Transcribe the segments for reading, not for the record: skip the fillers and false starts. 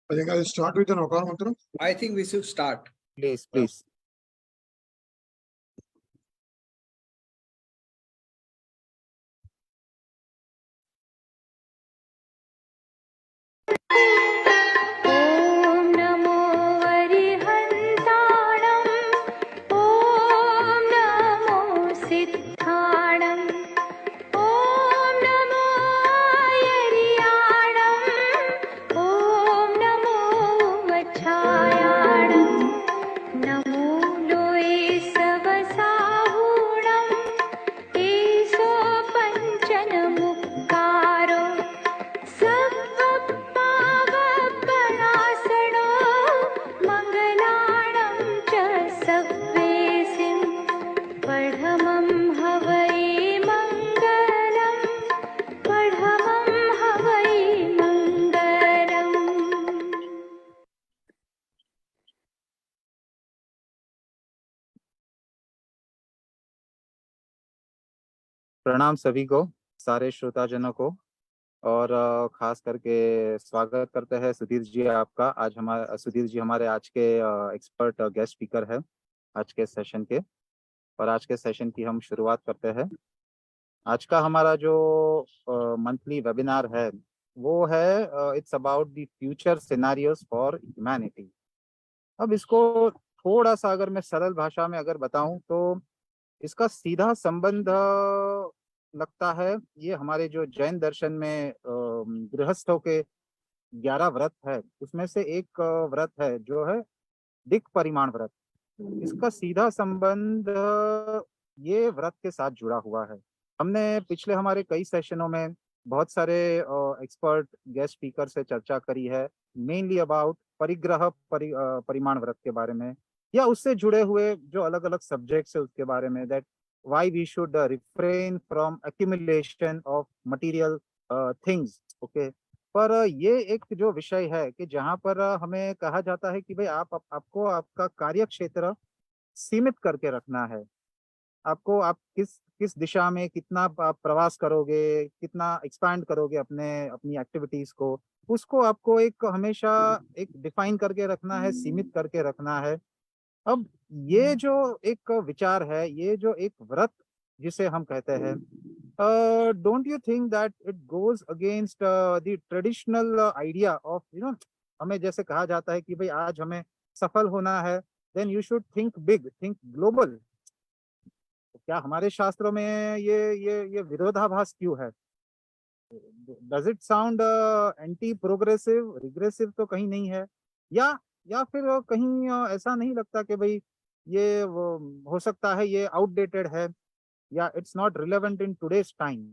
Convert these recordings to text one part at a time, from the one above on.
I think I'll start with an Okar mantra. I think we should start. Please. प्रणाम सभी को, सारे श्रोताजनों को, और खास करके स्वागत करते हैं सुधीर जी आपका। सुधीर जी हमारे आज के एक्सपर्ट गेस्ट स्पीकर है आज के सेशन के, और आज के सेशन की हम शुरुआत करते हैं। आज का हमारा जो मंथली वेबिनार है वो है it's about the future scenarios for humanity. अब इसको थोड़ा सा अगर मैं सरल भाषा में अगर बताऊं तो इसका सीधा संबंध लगता है ये हमारे जो जैन दर्शन में गृहस्थों के 11 व्रत है उसमें से एक व्रत है जो है दिक् परिमाण व्रत। इसका सीधा संबंध ये व्रत के साथ जुड़ा हुआ है। हमने पिछले हमारे कई सेशनों में बहुत सारे एक्सपर्ट गेस्ट स्पीकर से चर्चा करी है, मेनली अबाउट परिमाण व्रत के बारे में, या उससे जुड़े हुए जो अलग अलग सब्जेक्ट्स है उसके बारे में, that why we should refrain from accumulation of material things. Okay, पर ये एक जो विषय है कि जहाँ पर हमें कहा जाता है कि भाई आपको आपका कार्य क्षेत्र सीमित करके रखना है। आपको आप किस दिशा में कितना आप प्रवास करोगे, कितना एक्सपैंड करोगे अपनी एक्टिविटीज को, उसको आपको एक हमेशा एक डिफाइन करके रखना है, सीमित करके रखना है। अब ये जो एक विचार है, ये जो एक व्रत जिसे हम कहते हैं, don't you think that it goes against the traditional idea of हमें जैसे कहा जाता है कि भाई आज हमें सफल होना है, then you should think big, think global. क्या हमारे शास्त्रों में ये विरोधाभास क्यों है? Does it sound anti progressive, regressive तो कहीं नहीं है? या फिर कहीं ऐसा नहीं लगता कि भाई ये हो सकता है ये आउटडेटेड है, या it's not relevant in today's time?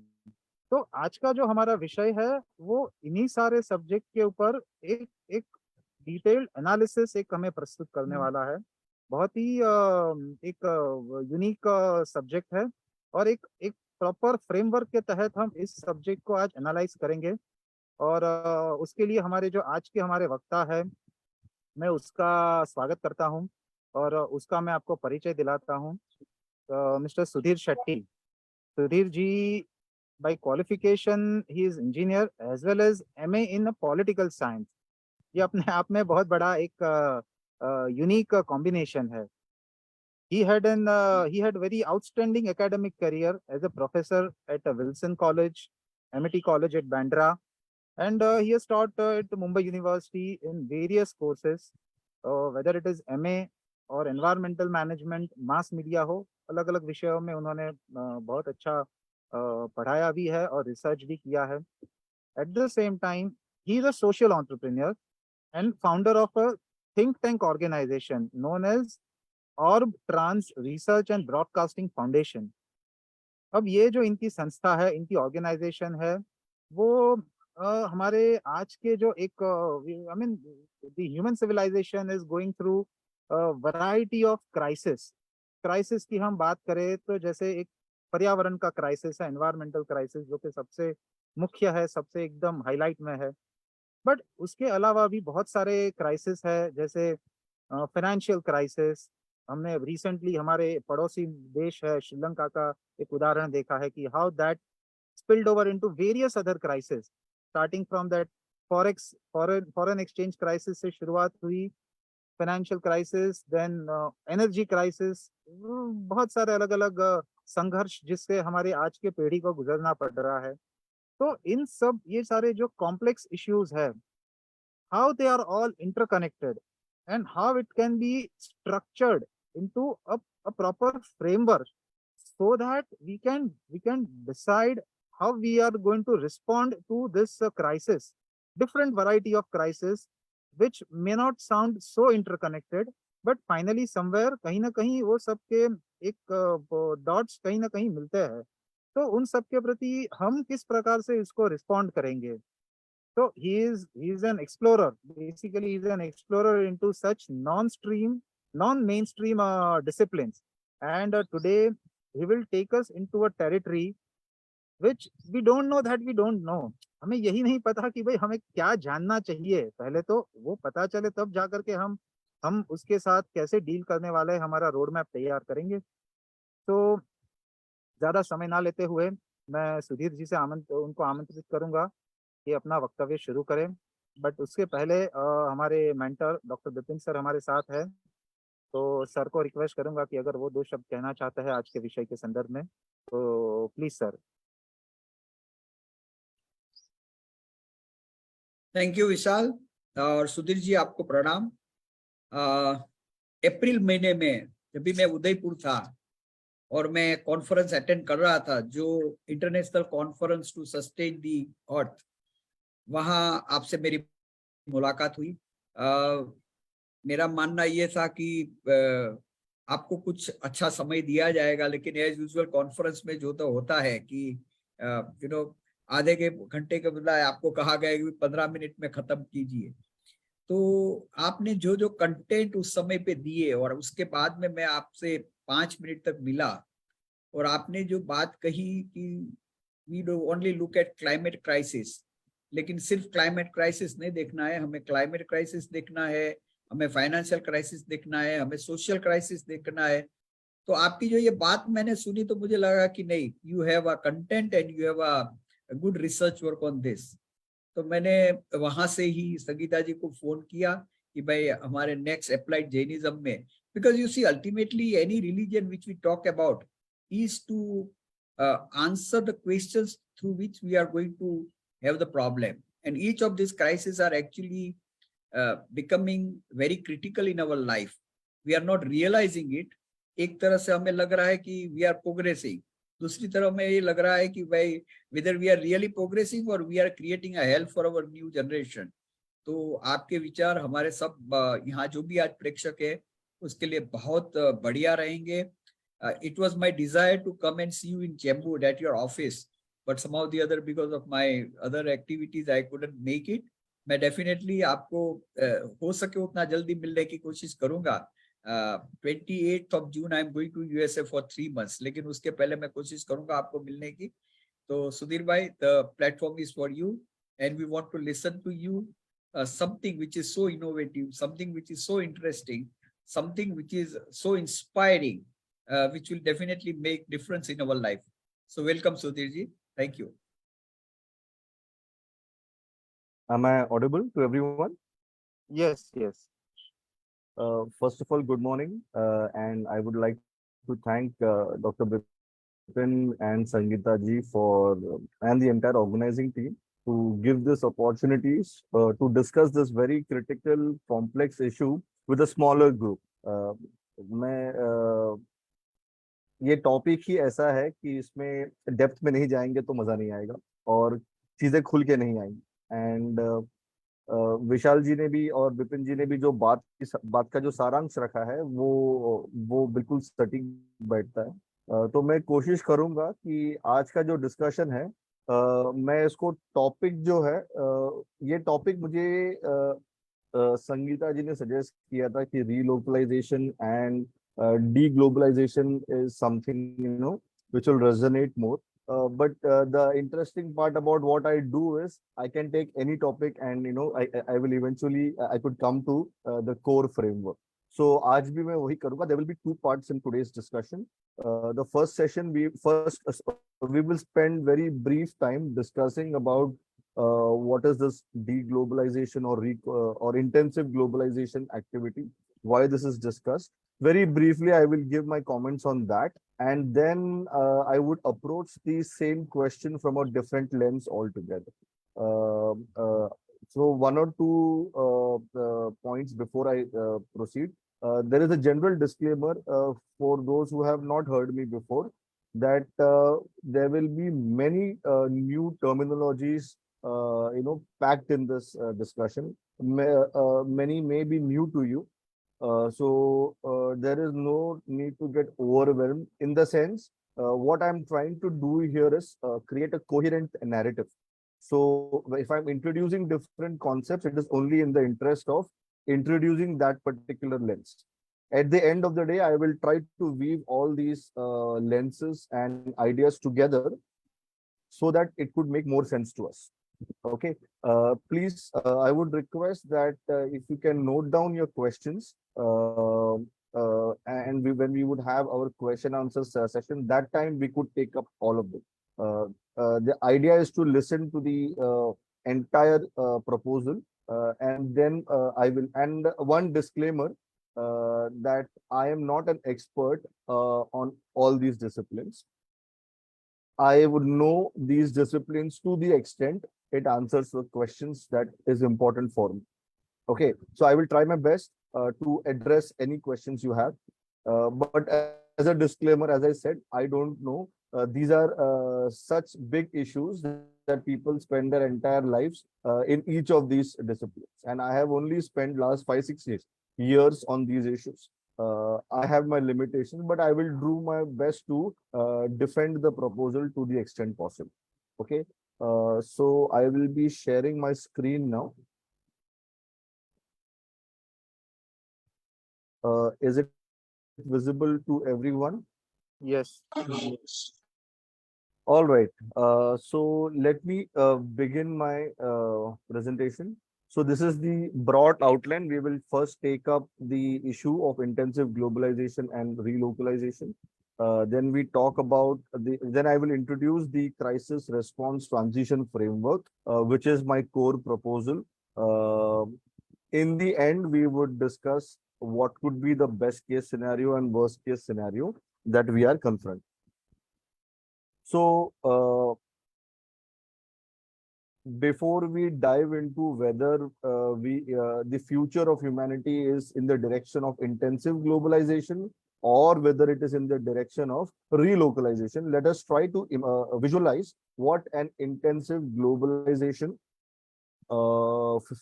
तो आज का जो हमारा विषय है वो इन्हीं सारे सब्जेक्ट के ऊपर एक डिटेल्ड एनालिसिस एक हमें प्रस्तुत करने वाला है। बहुत ही एक यूनिक सब्जेक्ट है, और एक प्रॉपर फ्रेमवर्क के तहत हम इस सब्जेक्ट को आज एनालाइज करेंगे। और उसके लिए हमारे जो आज के हमारे वक्ता है, मैं उसका स्वागत करता हूं और उसका मैं आपको परिचय दिलाता हूं। Mister Sudhir Shetty. Sudhir ji by qualification he is engineer as well as MA in political science। ये अपने आप में बहुत बड़ा एक यूनिक कॉम्बिनेशन है। he had very outstanding academic career as a professor at Wilson College, MIT College at Bandra, and he has taught at Mumbai University in various courses, whether it is MA और environmental management, mass media हो, अलग अलग विषयों में उन्होंने बहुत अच्छा पढ़ाया भी है और रिसर्च भी किया है। At the same time he is a social entrepreneur and founder of a think tank organization known as orb trans research and broadcasting foundation. अब ये जो इनकी संस्था है, इनकी ऑर्गेनाइजेशन है, वो हमारे आज के जो एक I mean the human civilization is going through variety of crisis की हम बात करें तो जैसे एक पर्यावरण का क्राइसिस है, एनवायरमेंटल क्राइसिस, जो कि सबसे मुख्य है, सबसे एकदम हाईलाइट में है। बट उसके अलावा भी बहुत सारे क्राइसिस है, जैसे फाइनेंशियल क्राइसिस। हमने रिसेंटली हमारे पड़ोसी देश है श्रीलंका का एक उदाहरण देखा है कि how that spilled over into various other crises, starting from that foreign exchange crisis से शुरुआत हुई, financial crisis, then energy crisis, बहुत सारे अलग अलग संघर्ष जिससे हमारे आज के पीढ़ी को गुजरना पड़ रहा है। तो इन सब ये सारे जो कॉम्प्लेक्स इश्यूज है, how they are all interconnected and how it can be structured into a proper framework so that we can decide how we are going to respond to this crisis, different variety of crisis which may not sound so interconnected, but finally somewhere कहीं ना कहीं वो सबके एक dots कहीं ना कहीं मिलते हैं। तो उन सब के प्रति हम किस प्रकार से इसको रिस्पॉन्ड करेंगे। So he is an explorer. Basically, he's an explorer into such non-mainstream disciplines. And today he will take us into a territory which we don't know that we don't know. हमें यही नहीं पता कि भाई हमें क्या जानना चाहिए। पहले तो वो पता चले तब जाकर के हम उसके साथ कैसे डील करने वाले हैं, हमारा रोड मैप तैयार करेंगे। तो ज्यादा समय ना लेते हुए मैं सुधीर जी से उनको आमंत्रित करूंगा कि अपना वक्तव्य शुरू करें। बट उसके पहले हमारे मेंटर डॉक्टर विपिन सर हमारे साथ है, तो सर को रिक्वेस्ट करूंगा कि अगर वो दो शब्द कहना चाहते हैं आज के विषय के संदर्भ में, तो प्लीज सर। थैंक यू विशाल। और सुधीर जी आपको प्रणाम। अप्रैल महीने में जब भी मैं उदयपुर था और मैं कॉन्फ्रेंस अटेंड कर रहा था, जो इंटरनेशनल कॉन्फ्रेंस टू सस्टेन दी अर्थ, वहां आपसे मेरी मुलाकात हुई। मेरा मानना ये था कि आपको कुछ अच्छा समय दिया जाएगा, लेकिन एज यूजुअल कॉन्फ्रेंस में जो तो होता है कि आधे के घंटे के बजाय आपको कहा गया कि 15 मिनट में खत्म कीजिए। तो आपने जो जो कंटेंट उस समय पे दिए और उसके बाद में मैं आपसे 5 मिनट तक मिला और आपने जो बात कही कि we do only look at climate crisis, लेकिन सिर्फ क्लाइमेट क्राइसिस नहीं देखना है, हमें क्लाइमेट क्राइसिस देखना है, हमें फाइनेंशियल क्राइसिस देखना है, हमें सोशल क्राइसिस देखना है। तो आपकी जो ये बात मैंने सुनी तो मुझे लगा कि नहीं, you have a content and you have a good research work on this. तो मैंने वहां से ही संगीता जी को फोन किया कि भाई हमारे नेक्स्ट अप्लाइड जैनिज्म में, because you see ultimately any religion which we talk about is to answer the questions through which we are going to have the problem, and each of these crises are actually becoming very critical in our life. We are not realizing it. एक तरह से हमें लग रहा है कि we are progressing, दूसरी तरफ में ये लग रहा है कि भाई whether we are really progressing or we are creating a hell for our new generation. तो आपके विचार हमारे सब यहाँ जो भी आज प्रेक्षक है उसके लिए बहुत बढ़िया रहेंगे। It was my desire to come and see you in Chembur at your office, but somehow the other, because of my other activities, I couldn't make it. मैं definitely आपको हो सके उतना जल्दी मिलने की कोशिश करूंगा। 28th of June I am going to USA for 3 months, लेकिन उसके पहले मैं कोशिश करूंगा आपको मिलने की। तो सुधीर भाई, the platform is for you and we want to listen to you, something which is so innovative, something which is so interesting, something which is so inspiring, which will definitely make difference in our life. So welcome Sudhir ji. Thank you. Am I audible to everyone? Yes. First of all, good morning, and I would like to thank Dr. Bipin and Sangeeta ji for and the entire organizing team to give this opportunities to discuss this very critical, complex issue with a smaller group. ये topic ही ऐसा है कि इसमें depth में नहीं जाएंगे तो मजा नहीं आएगा और चीजें खुल के नहीं आएंगी। एंड विशाल जी ने भी और विपिन जी ने भी जो बात का जो सारांश रखा है वो बिल्कुल सटीक बैठता है। तो मैं कोशिश करूंगा कि आज का जो डिस्कशन है मैं इसको टॉपिक जो है ये टॉपिक मुझे संगीता जी ने सजेस्ट किया था कि रीलोकलाइजेशन and deglobalization is something which will resonate more, but the interesting part about what I do is I can take any topic and I will eventually I could come to the core framework. So आज भी मैं वही करूंगा. There will be 2 parts in today's discussion. The first session we will spend very brief time discussing about what is this deglobalization or intensive globalization activity, why this is discussed. Very briefly, I will give my comments on that, and then I would approach the same question from a different lens altogether. So one or two points before I proceed. There is a general disclaimer for those who have not heard me before, that there will be many new terminologies packed in this discussion. Many may be new to you. So there is no need to get overwhelmed, in the sense what I'm trying to do here is create a coherent narrative. So if I'm introducing different concepts, it is only in the interest of introducing that particular lens. At the end of the day, I will try to weave all these lenses and ideas together so that it could make more sense to us. Okay. Please, I would request that if you can note down your questions, and when we would have our question answers session, that time we could take up all of them. The idea is to listen to the entire proposal, and then I will. And one disclaimer, that I am not an expert on all these disciplines. I would know these disciplines to the extent it answers the questions that is important for me. Okay, so I will try my best to address any questions you have. But as a disclaimer, as I said, I don't know. These are such big issues that people spend their entire lives in each of these disciplines. And I have only spent last 5-6 years on these issues. I have my limitations, but I will do my best to defend the proposal to the extent possible. Okay, so I will be sharing my screen now. Is it visible to everyone? Yes. All right. So let me begin my presentation. So this is the broad outline. We will first take up the issue of intensive globalization and relocalization. Then we talk about then I will introduce the crisis response transition framework, which is my core proposal. In the end, we would discuss what could be the best case scenario and worst case scenario that we are confronting. So before we dive into whether the future of humanity is in the direction of intensive globalization or whether it is in the direction of relocalization, let us try to visualize what an intensive globalization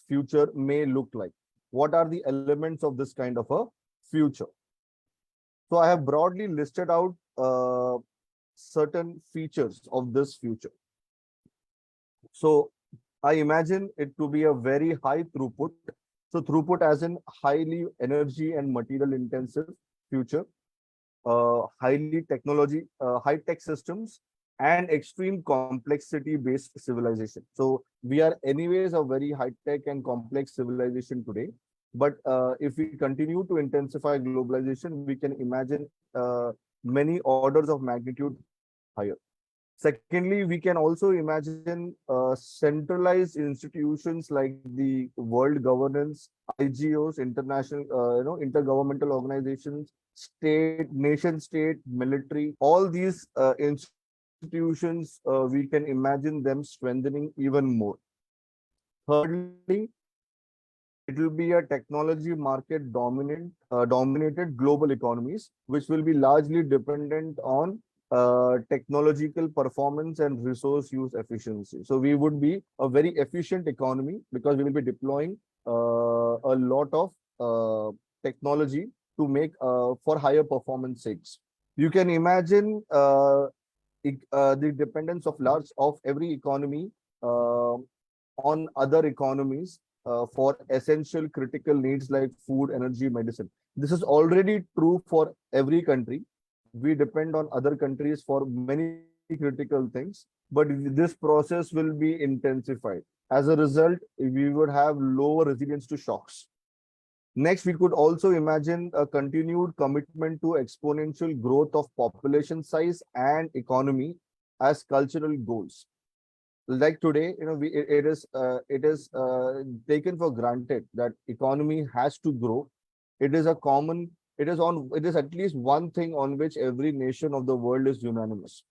future may look like. What are the elements of this kind of a future? So I have broadly listed out certain features of this future. So I imagine it to be a very high throughput. So throughput as in highly energy and material intensive future, highly technology, high-tech systems, and extreme complexity based civilization. So we are anyways a very high-tech and complex civilization today. But if we continue to intensify globalization, we can imagine many orders of magnitude higher. Secondly, we can also imagine centralized institutions like the world governance, IGOs, international, intergovernmental organizations, state, nation state, military, all these institutions, we can imagine them strengthening even more. Thirdly, it will be a technology market dominated global economies, which will be largely dependent on technological performance and resource use efficiency. So we would be a very efficient economy because we will be deploying a lot of technology to make for higher performance sakes. You can imagine the dependence of every economy on other economies for essential critical needs like food, energy, medicine. This is already true for every country. We depend on other countries for many critical things, but this process will be intensified. As a result, we would have lower resilience to shocks. Next, we could also imagine a continued commitment to exponential growth of population size and economy as cultural goals. like today, it is taken for granted that economy has to grow. It is a common, it is at least one thing on which every nation of the world is unanimous,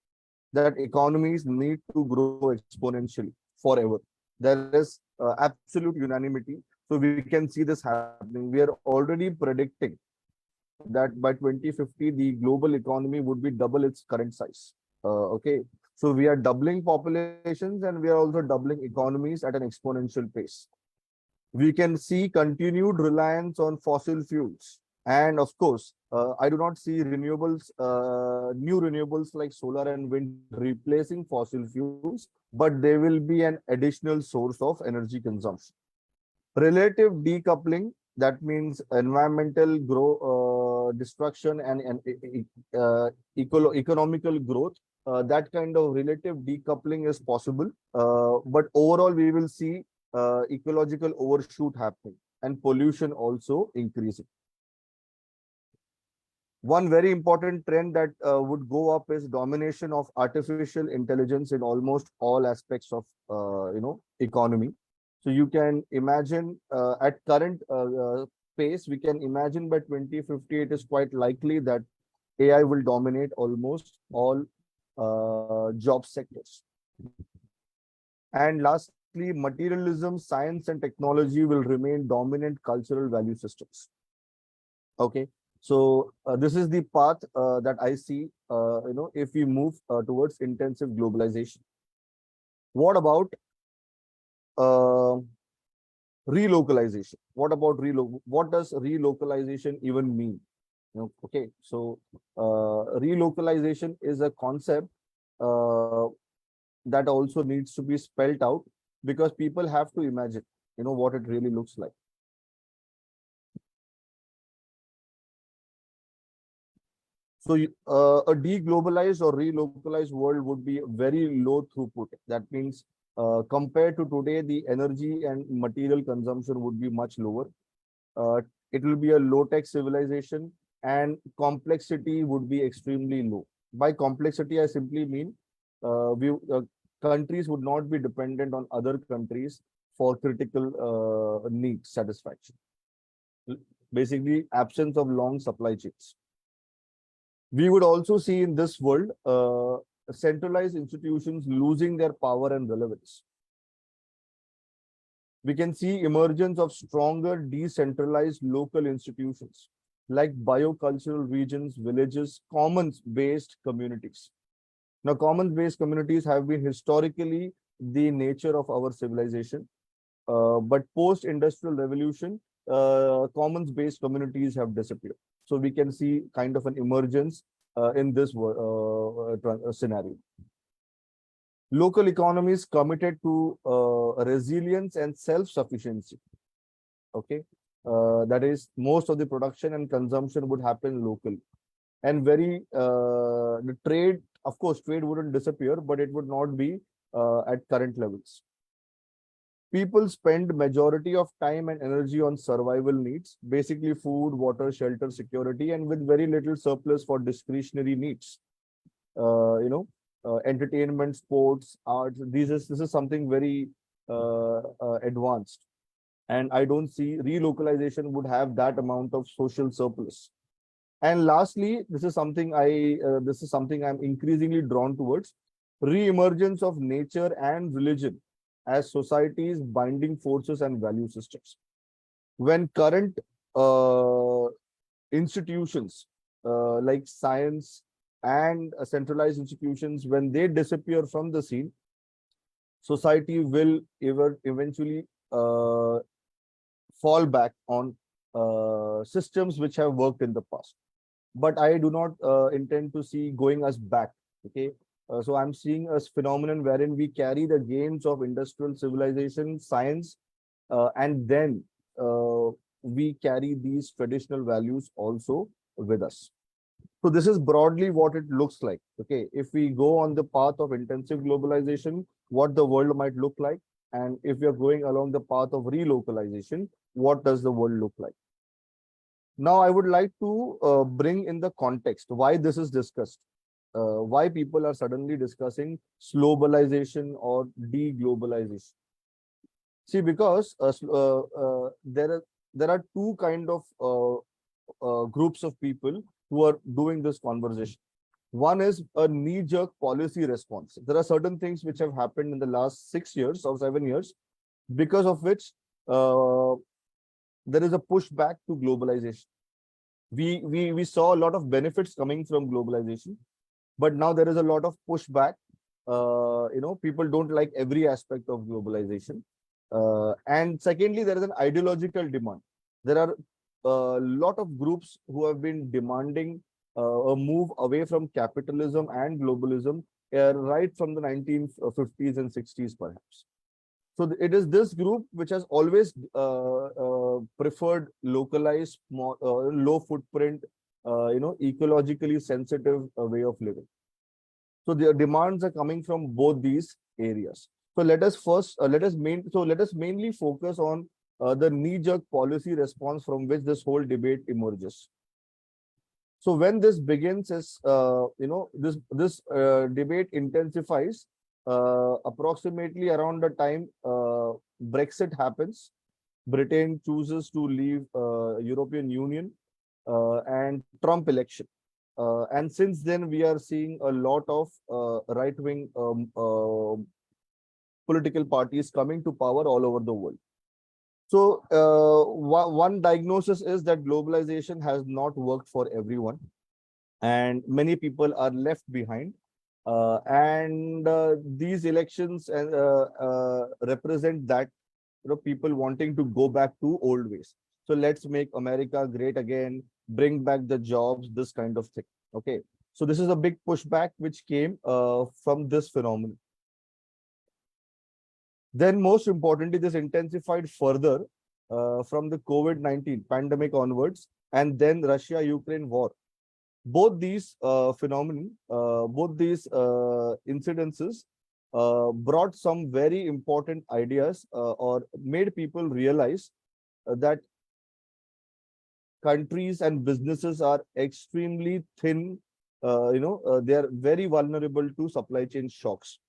that economies need to grow exponentially forever. There is absolute unanimity. So we can see this happening. We are already predicting that by 2050, the global economy would be double its current size. Okay. So we are doubling populations and we are also doubling economies at an exponential pace. We can see continued reliance on fossil fuels. And of course, I do not see new renewables like solar and wind replacing fossil fuels, but they will be an additional source of energy consumption. Relative decoupling, that means environmental destruction and economical growth. That kind of relative decoupling is possible, but overall we will see ecological overshoot happening and pollution also increasing. One very important trend that would go up is domination of artificial intelligence in almost all aspects of economy. So you can imagine at current pace, we can imagine by 2050 it is quite likely that AI will dominate almost all job sectors. And lastly, materialism, science, and technology will remain dominant cultural value systems. Okay. So this is the path that I see, if we move towards intensive globalization. What about relocalization? What about what does relocalization even mean? Okay, so relocalization is a concept that also needs to be spelled out, because people have to imagine, what it really looks like. So a deglobalized or relocalized world would be very low throughput. That means compared to today, the energy and material consumption would be much lower. It will be a low-tech civilization, and complexity would be extremely low. By complexity, I simply mean countries would not be dependent on other countries for critical needs satisfaction. Basically, absence of long supply chains. We would also see in this world centralized institutions losing their power and relevance. We can see emergence of stronger decentralized local institutions like biocultural regions, villages, commons-based communities. Now, commons-based communities have been historically the nature of our civilization, but post-industrial revolution, commons-based communities have disappeared. So we can see kind of an emergence in this scenario. Local economies committed to resilience and self-sufficiency. Okay, that is, most of the production and consumption would happen locally, and the trade, of course, trade wouldn't disappear, but it would not be at current levels. People spend majority of time and energy on survival needs, basically food, water, shelter, security, and with very little surplus for discretionary needs. Entertainment, sports, arts. This is something very advanced, and I don't see relocalization would have that amount of social surplus. And lastly, this is something I'm increasingly drawn towards: re-emergence of nature and religion as society's binding forces and value systems. When current institutions like science and centralized institutions, when they disappear from the scene, society will eventually fall back on systems which have worked in the past. But I do not intend to see going us back. Okay. So I'm seeing a phenomenon wherein we carry the gains of industrial civilization, science, and then we carry these traditional values also with us. So this is broadly what it looks like. Okay, if we go on the path of intensive globalization, what the world might look like, and if we are going along the path of relocalization, what does the world look like? Now, I would like to bring in the context why this is discussed. why people are suddenly discussing globalization or de-globalization. See, because there are two kind of groups of people who are doing this conversation. One is a knee-jerk policy response. There are certain things which have happened in the last 6 years or 7 years, because of which there is a pushback to globalization. We saw a lot of benefits coming from globalization, but now there is a lot of pushback. People don't like every aspect of globalization. And secondly, there is an ideological demand. There are a lot of groups who have been demanding a move away from capitalism and globalism right from the 1950s and 60s, perhaps. So it is this group which has always preferred localized, low footprint, ecologically sensitive way of living. So the demands are coming from both these areas. So let us mainly focus on the knee-jerk policy response from which this whole debate emerges. So when this begins, is this debate intensifies approximately around the time Brexit happens. Britain chooses to leave European Union, and Trump election. And since then, we are seeing a lot of right-wing political parties coming to power all over the world. So one diagnosis is that globalization has not worked for everyone, and many people are left behind. And these elections represent that, people wanting to go back to old ways. So let's make America great again, bring back the jobs, this kind of thing. Okay, so this is a big pushback which came from this phenomenon. Then most importantly, this intensified further from the COVID-19 pandemic onwards, and then Russia-Ukraine war. Both these phenomenon, both these incidences brought some very important ideas or made people realize that countries and businesses are extremely thin. They are very vulnerable to supply chain shocks.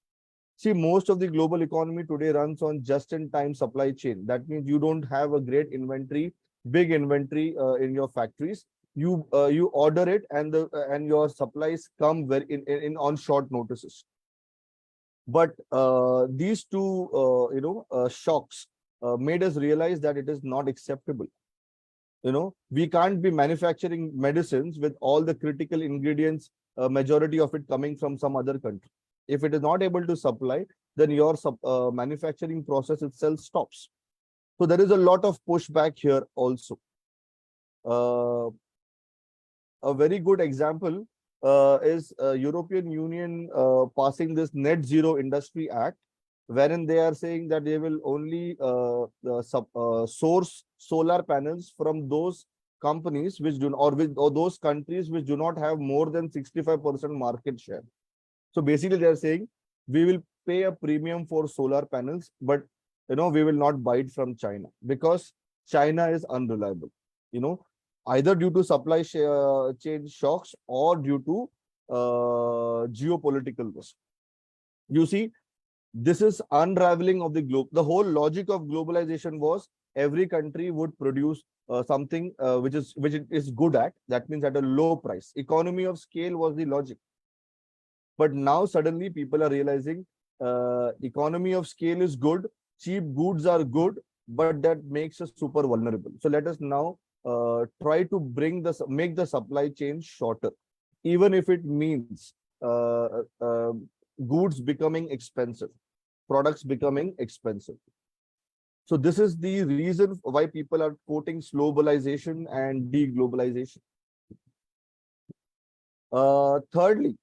See, most of the global economy today runs on just-in-time supply chain. That means you don't have a great inventory, big inventory in your factories. You order it, and your supplies come in on short notices. But these two shocks made us realize that it is not acceptable. We can't be manufacturing medicines with all the critical ingredients, majority of it coming from some other country. If it is not able to supply, then your manufacturing process itself stops. So there is a lot of pushback here also. A very good example is European Union passing this Net Zero Industry Act, wherein they are saying that they will only source solar panels from those companies which do, or those countries which do not have more than 65% market share. So basically, they are saying we will pay a premium for solar panels, but we will not buy it from China because China is unreliable. Either due to supply chain shocks or due to geopolitical risk. You see, this is unraveling of the globe. The whole logic of globalization was every country would produce something which it is good at. That means at a low price. Economy of scale was the logic. But now suddenly people are realizing economy of scale is good, cheap goods are good, but that makes us super vulnerable. So let us now try to make the supply chain shorter, even if it means goods becoming expensive, products becoming expensive. So this is the reason why people are quoting globalization and de-globalization. Thirdly,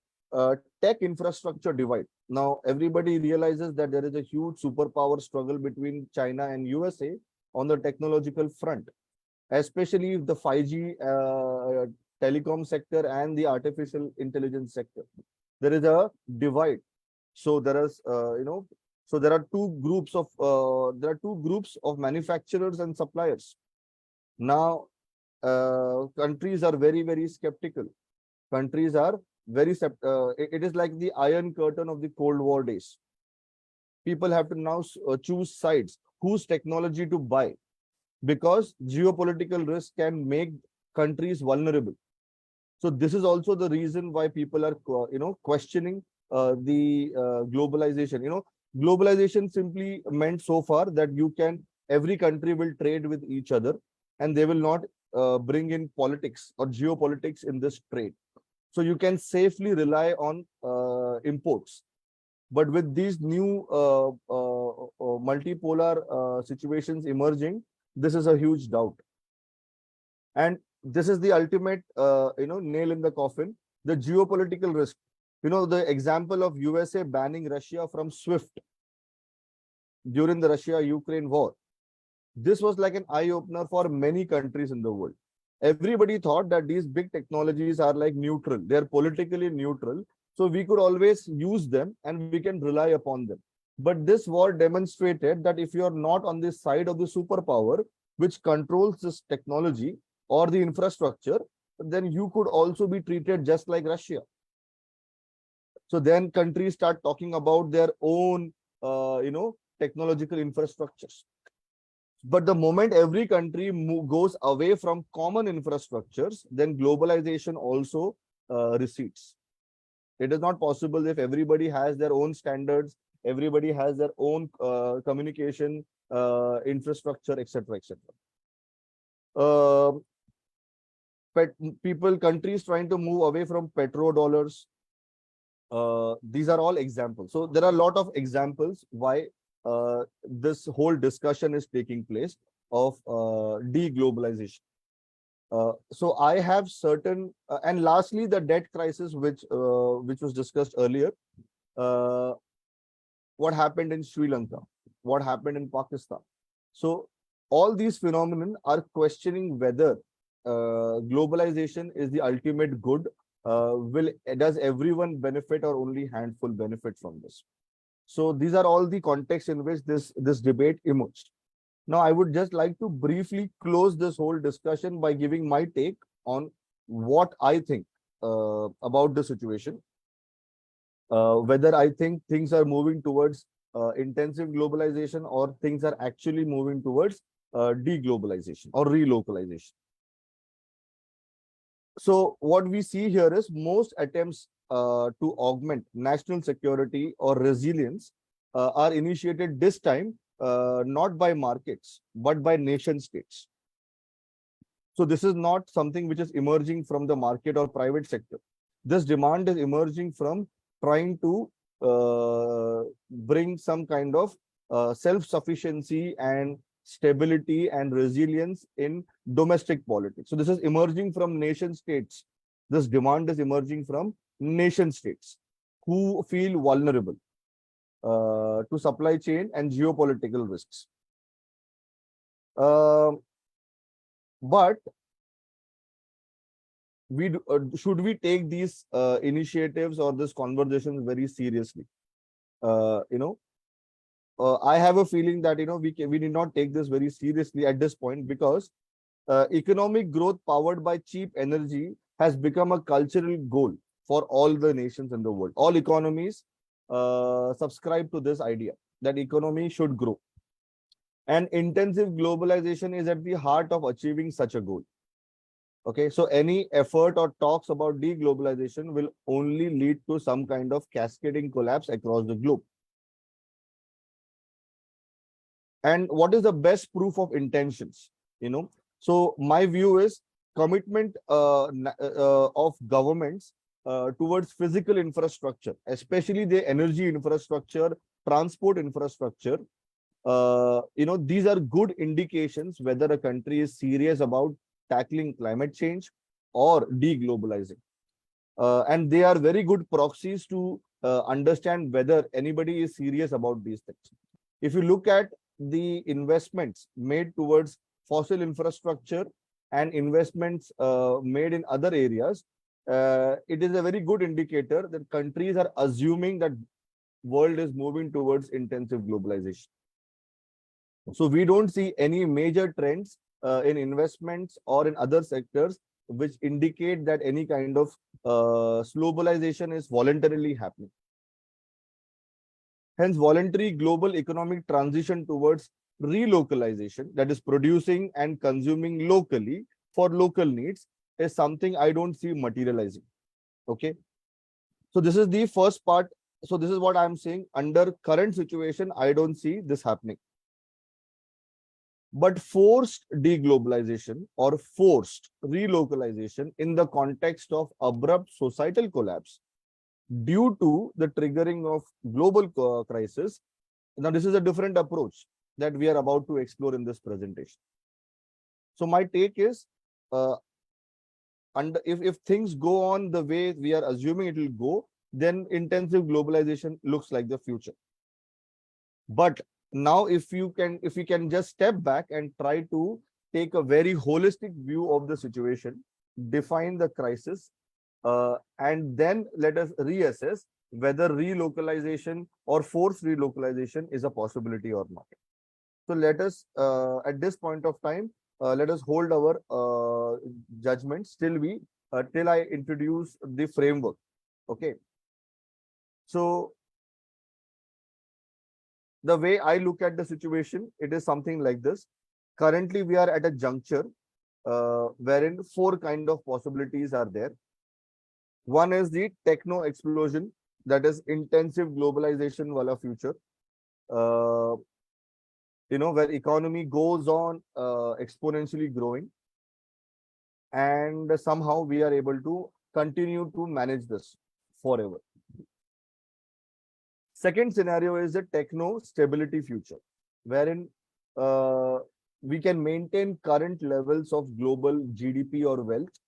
tech infrastructure divide. Now, everybody realizes that there is a huge superpower struggle between China and USA on the technological front, especially the 5G telecom sector and the artificial intelligence sector. There is a divide. So there is, so there are two groups of manufacturers and suppliers. Now, countries are very, very skeptical. Countries are it is like the Iron Curtain of the Cold War days. People have to now choose sides, whose technology to buy, because geopolitical risk can make countries vulnerable. So this is also the reason why people are, questioning the globalization. Globalization simply meant so far that every country will trade with each other, and they will not bring in politics or geopolitics in this trade. So you can safely rely on imports. But with these new multipolar situations emerging, this is a huge doubt. And this is the ultimate, nail in the coffin, the geopolitical risk. The example of USA banning Russia from SWIFT during the Russia-Ukraine war. This was like an eye-opener for many countries in the world. Everybody thought that these big technologies are like neutral. They're politically neutral. So we could always use them and we can rely upon them. But this war demonstrated that if you're not on the side of the superpower, which controls this technology or the infrastructure, then you could also be treated just like Russia. So then countries start talking about their own, technological infrastructures. But the moment every country goes away from common infrastructures, then globalization also recedes. It is not possible if everybody has their own standards, everybody has their own communication infrastructure, etc., etc. Countries trying to move away from petrodollars. These are all examples. So there are a lot of examples why this whole discussion is taking place of deglobalization. So I have certain, and lastly, the debt crisis, which was discussed earlier. What happened in Sri Lanka? What happened in Pakistan? So all these phenomena are questioning whether globalization is the ultimate good. Does everyone benefit or only handful benefit from this? So these are all the contexts in which this debate emerged. Now, I would just like to briefly close this whole discussion by giving my take on what I think about the situation. Whether I think things are moving towards intensive globalization or things are actually moving towards deglobalization or relocalization. So what we see here is most attempts to augment national security or resilience are initiated this time not by markets, but by nation states. So this is not something which is emerging from the market or private sector. This demand is emerging from trying to bring some kind of self-sufficiency and stability and resilience in domestic politics. So this is emerging from nation states. This demand is emerging from nation states who feel vulnerable to supply chain and geopolitical risks. But should we take these initiatives or this conversations very seriously? I have a feeling that we need not take this very seriously at this point, because economic growth powered by cheap energy has become a cultural goal for all the nations in the world. All economies subscribe to this idea that economy should grow. And intensive globalization is at the heart of achieving such a goal. Okay, so any effort or talks about deglobalization will only lead to some kind of cascading collapse across the globe. And what is the best proof of intentions? So my view is commitment of governments towards physical infrastructure, especially the energy infrastructure, transport infrastructure. These are good indications whether a country is serious about tackling climate change or deglobalizing. And they are very good proxies to understand whether anybody is serious about these things. If you look at the investments made towards fossil infrastructure and investments made in other areas, it is a very good indicator that countries are assuming that world is moving towards intensive globalization. So we don't see any major trends in investments or in other sectors which indicate that any kind of globalization is voluntarily happening. Hence, voluntary global economic transition towards relocalization, that is producing and consuming locally for local needs, is something I don't see materializing. Okay. So this is the first part. So this is what I'm saying. Under current situation, I don't see this happening. But forced deglobalization or forced relocalization in the context of abrupt societal collapse due to the triggering of global crisis. Now, this is a different approach that we are about to explore in this presentation. So my take is, if things go on the way we are assuming it will go, then intensive globalization looks like the future. But now, if we can just step back and try to take a very holistic view of the situation, define the crisis, and then let us reassess whether relocalization or forced relocalization is a possibility or not. So let us, at this point of time, let us hold our judgments till I introduce the framework. Okay. So the way I look at the situation, it is something like this. Currently, we are at a juncture wherein four kind of possibilities are there. One is the techno explosion, that is intensive globalization wala future. Where economy goes on exponentially growing, and somehow we are able to continue to manage this forever. Second scenario is a techno stability future, wherein we can maintain current levels of global GDP or wealth.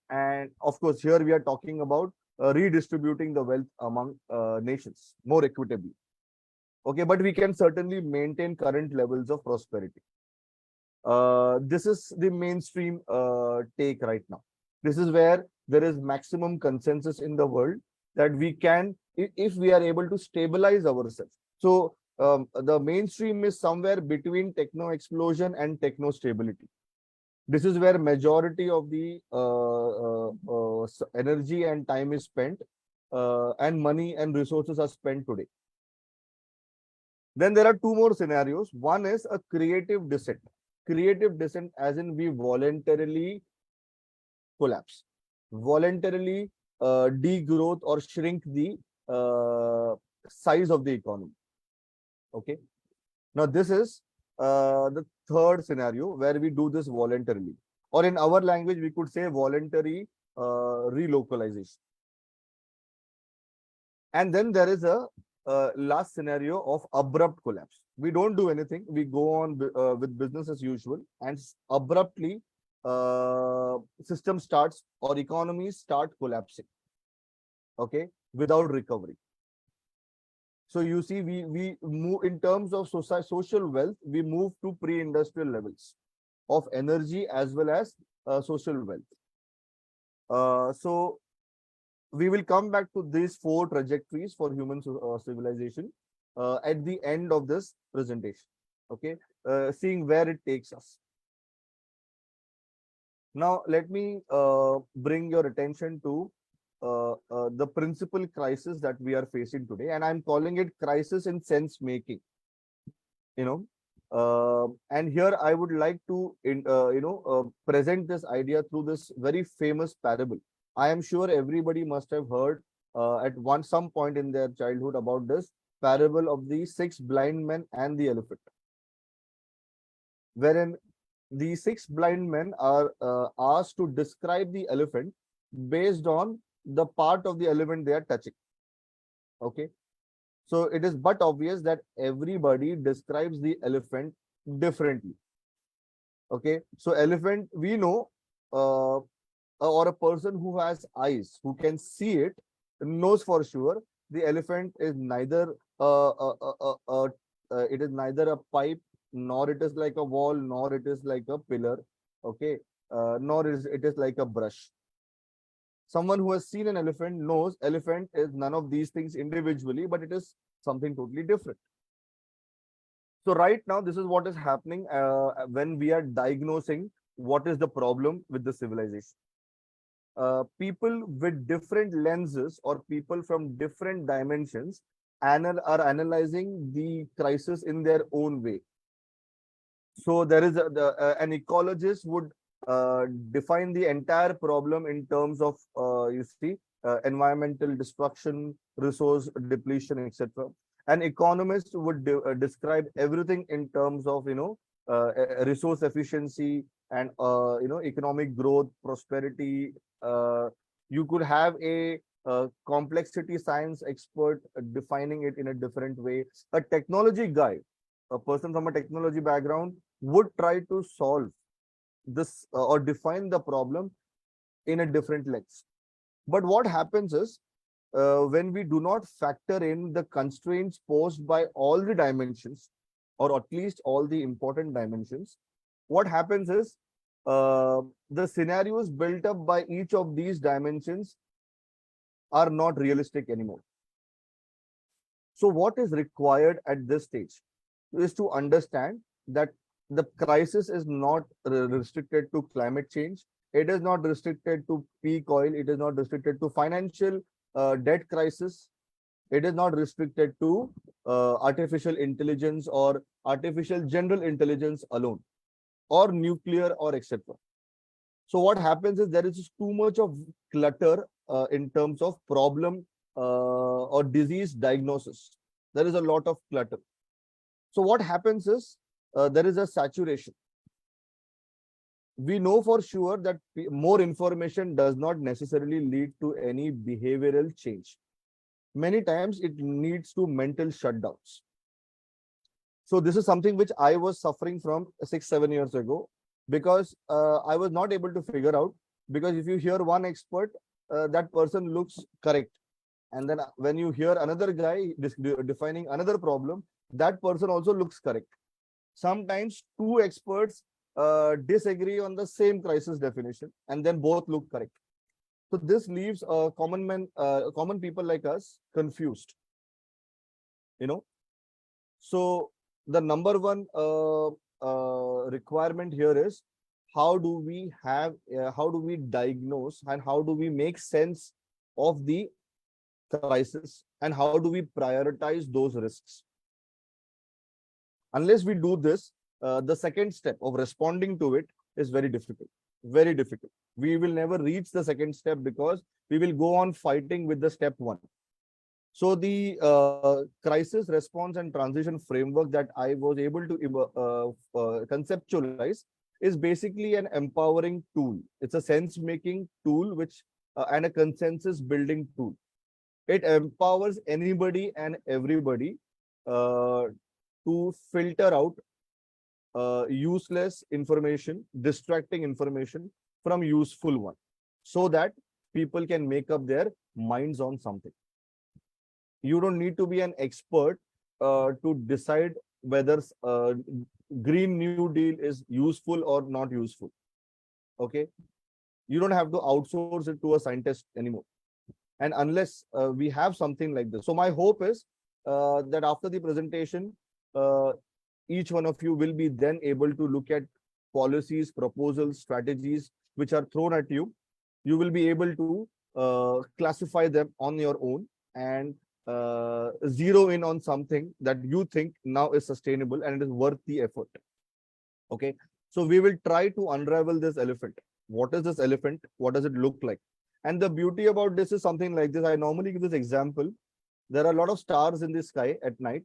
And of course, here we are talking about redistributing the wealth among nations more equitably. Okay, but we can certainly maintain current levels of prosperity. This is the mainstream take right now. This is where there is maximum consensus in the world that we can, if we are able to stabilize ourselves. So the mainstream is somewhere between techno explosion and techno stability. This is where majority of the energy and time is spent, and money and resources are spent today. Then there are two more scenarios. One is a creative descent. Creative descent as in we voluntarily collapse, voluntarily degrowth or shrink the size of the economy. Okay. Now this is the third scenario where we do this voluntarily, or in our language we could say voluntary relocalization. And then there is a last scenario of abrupt collapse. We don't do anything. We go on with business as usual, and abruptly system starts or economies start collapsing. Okay, without recovery. So you see, we move in terms of social wealth. We move to pre-industrial levels of energy as well as social wealth. So we will come back to these four trajectories for human civilization at the end of this presentation. Okay, seeing where it takes us. Now, let me bring your attention to the principal crisis that we are facing today, and I'm calling it crisis in sense making. And here I would like to present this idea through this very famous parable. I am sure everybody must have heard at some point in their childhood about this parable of the 6 blind men and the elephant, wherein the 6 blind men are asked to describe the elephant based on the part of the elephant they are touching. Okay, so it is but obvious that everybody describes the elephant differently. Okay, so elephant, we know, or a person who has eyes, who can see it, knows for sure the elephant is neither it is neither a pipe, nor it is like a wall, nor it is like a pillar. Okay, nor is it is like a brush. Someone who has seen an elephant knows elephant is none of these things individually, but it is something totally different. So right now, this is what is happening when we are diagnosing what is the problem with the civilization. People with different lenses or people from different dimensions are analyzing the crisis in their own way. So there is an ecologist would define the entire problem in terms of environmental destruction, resource depletion, etc. An economist would describe everything in terms of resource efficiency and economic growth, prosperity. You could have a complexity science expert defining it in a different way. A technology guy, a person from a technology background, would try to solve this or define the problem in a different lens. But what happens is, when we do not factor in the constraints posed by all the dimensions, or at least all the important dimensions, what happens is the scenarios built up by each of these dimensions are not realistic anymore. So what is required at this stage is to understand that the crisis is not restricted to climate change. It is not restricted to peak oil. It is not restricted to financial debt crisis. It is not restricted to artificial intelligence or artificial general intelligence alone, or nuclear or etc. So what happens is there is too much of clutter in terms of problem or disease diagnosis. There is a lot of clutter. So what happens is there is a saturation. We know for sure that more information does not necessarily lead to any behavioral change. Many times it leads to mental shutdowns. So this is something which I was suffering from 6-7 years ago, because I was not able to figure out, because if you hear one expert, that person looks correct. And then when you hear another guy defining another problem, that person also looks correct. Sometimes two experts disagree on the same crisis definition, and then both look correct. So this leaves common people like us confused. So the number one requirement here is, how do we diagnose and how do we make sense of the crisis, and how do we prioritize those risks? Unless we do this, the second step of responding to it is very difficult. Very difficult. We will never reach the second step because we will go on fighting with the step one. So the crisis response and transition framework that I was able to conceptualize is basically an empowering tool. It's a sense-making tool, which and a consensus building tool. It empowers anybody and everybody to filter out useless information, distracting information from useful one, so that people can make up their minds on something. You don't need to be an expert to decide whether Green New Deal is useful or not useful. Okay, you don't have to outsource it to a scientist anymore. And unless we have something like this, so my hope is that after the presentation, each one of you will be then able to look at policies, proposals, strategies which are thrown at you. You will be able to classify them on your own and zero in on something that you think now is sustainable and it is worth the effort. Okay, so we will try to unravel this elephant. What is this elephant? What does it look like? And the beauty about this is something like this. I normally give this example. There are a lot of stars in the sky at night.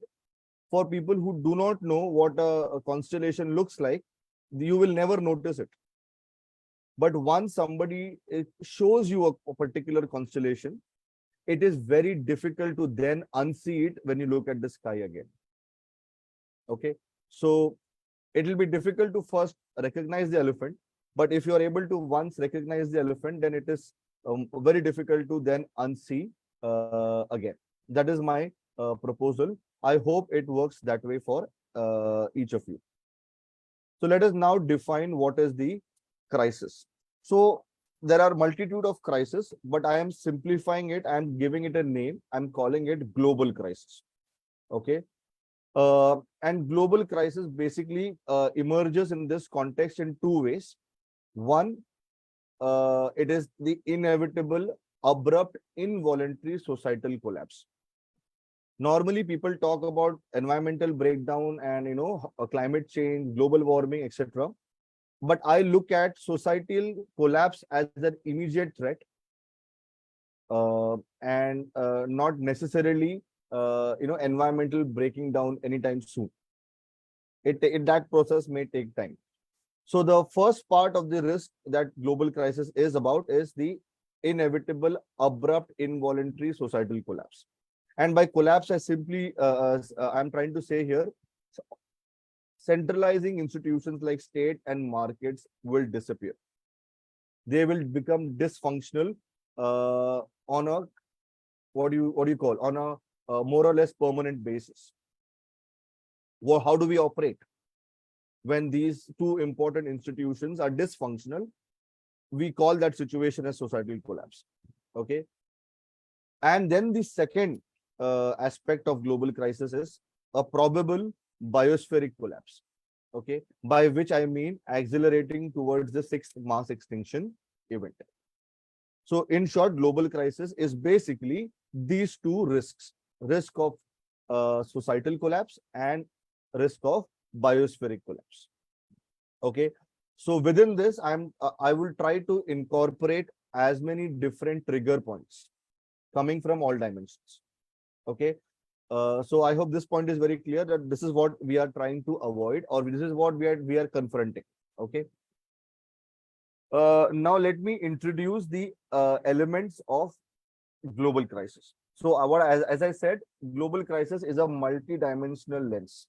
For people who do not know what a constellation looks like, you will never notice it. But once somebody shows you a particular constellation, it is very difficult to then unsee it when you look at the sky again. Okay, so it will be difficult to first recognize the elephant, but if you are able to once recognize the elephant, then it is very difficult to then unsee again. That is my proposal. I hope it works that way for each of you. So let us now define what is the crisis. So there are multitude of crises, but I am simplifying it. I am giving it a name. I'm calling it global crisis. Okay. And global crisis basically emerges in this context in two ways. One, it is the inevitable, abrupt, involuntary societal collapse. Normally, people talk about environmental breakdown and climate change, global warming, etc. But I look at societal collapse as an immediate threat, and not necessarily environmental breaking down anytime soon. That process may take time. So the first part of the risk that global crisis is about is the inevitable, abrupt, involuntary societal collapse. And by collapse, I'm trying to say here, centralizing institutions like state and markets will disappear. They will become dysfunctional on a what do you call, on a more or less permanent basis. How do we operate when these two important institutions are dysfunctional? We call that situation as societal collapse. Okay. And then the second aspect of global crisis is a probable biospheric collapse. Okay, by which I mean accelerating towards the sixth mass extinction event. So in short, global crisis is basically these two risks: risk of societal collapse and risk of biospheric collapse. Okay, so within this, I will try to incorporate as many different trigger points coming from all dimensions. Okay, so I hope this point is very clear, that this is what we are trying to avoid, or this is what we are confronting. Okay. Now let me introduce the elements of global crisis. So as I said, global crisis is a multi-dimensional lens.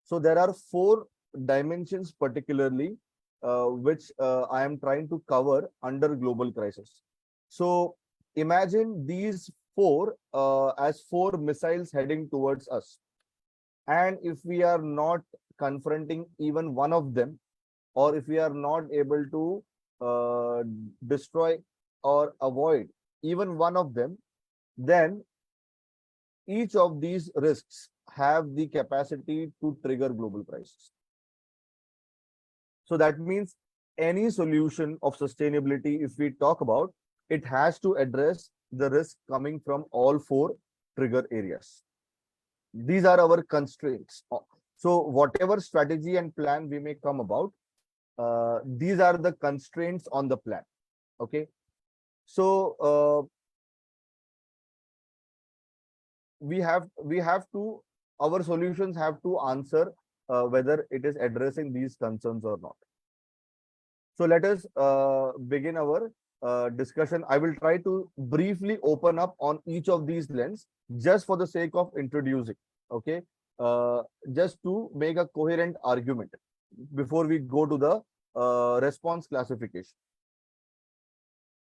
So there are 4 dimensions particularly which I am trying to cover under global crisis. So imagine these 4 as 4 missiles heading towards us. And if we are not confronting even one of them, or if we are not able to destroy or avoid even one of them, then each of these risks have the capacity to trigger global crisis. So that means any solution of sustainability, if we talk about, it has to address the risk coming from all 4 trigger areas. These are our constraints. So whatever strategy and plan we may come about, these are the constraints on the plan. Okay. So our solutions have to answer whether it is addressing these concerns or not. So let us begin our discussion. I will try to briefly open up on each of these lenses just for the sake of introducing. Okay, just to make a coherent argument before we go to the response classification.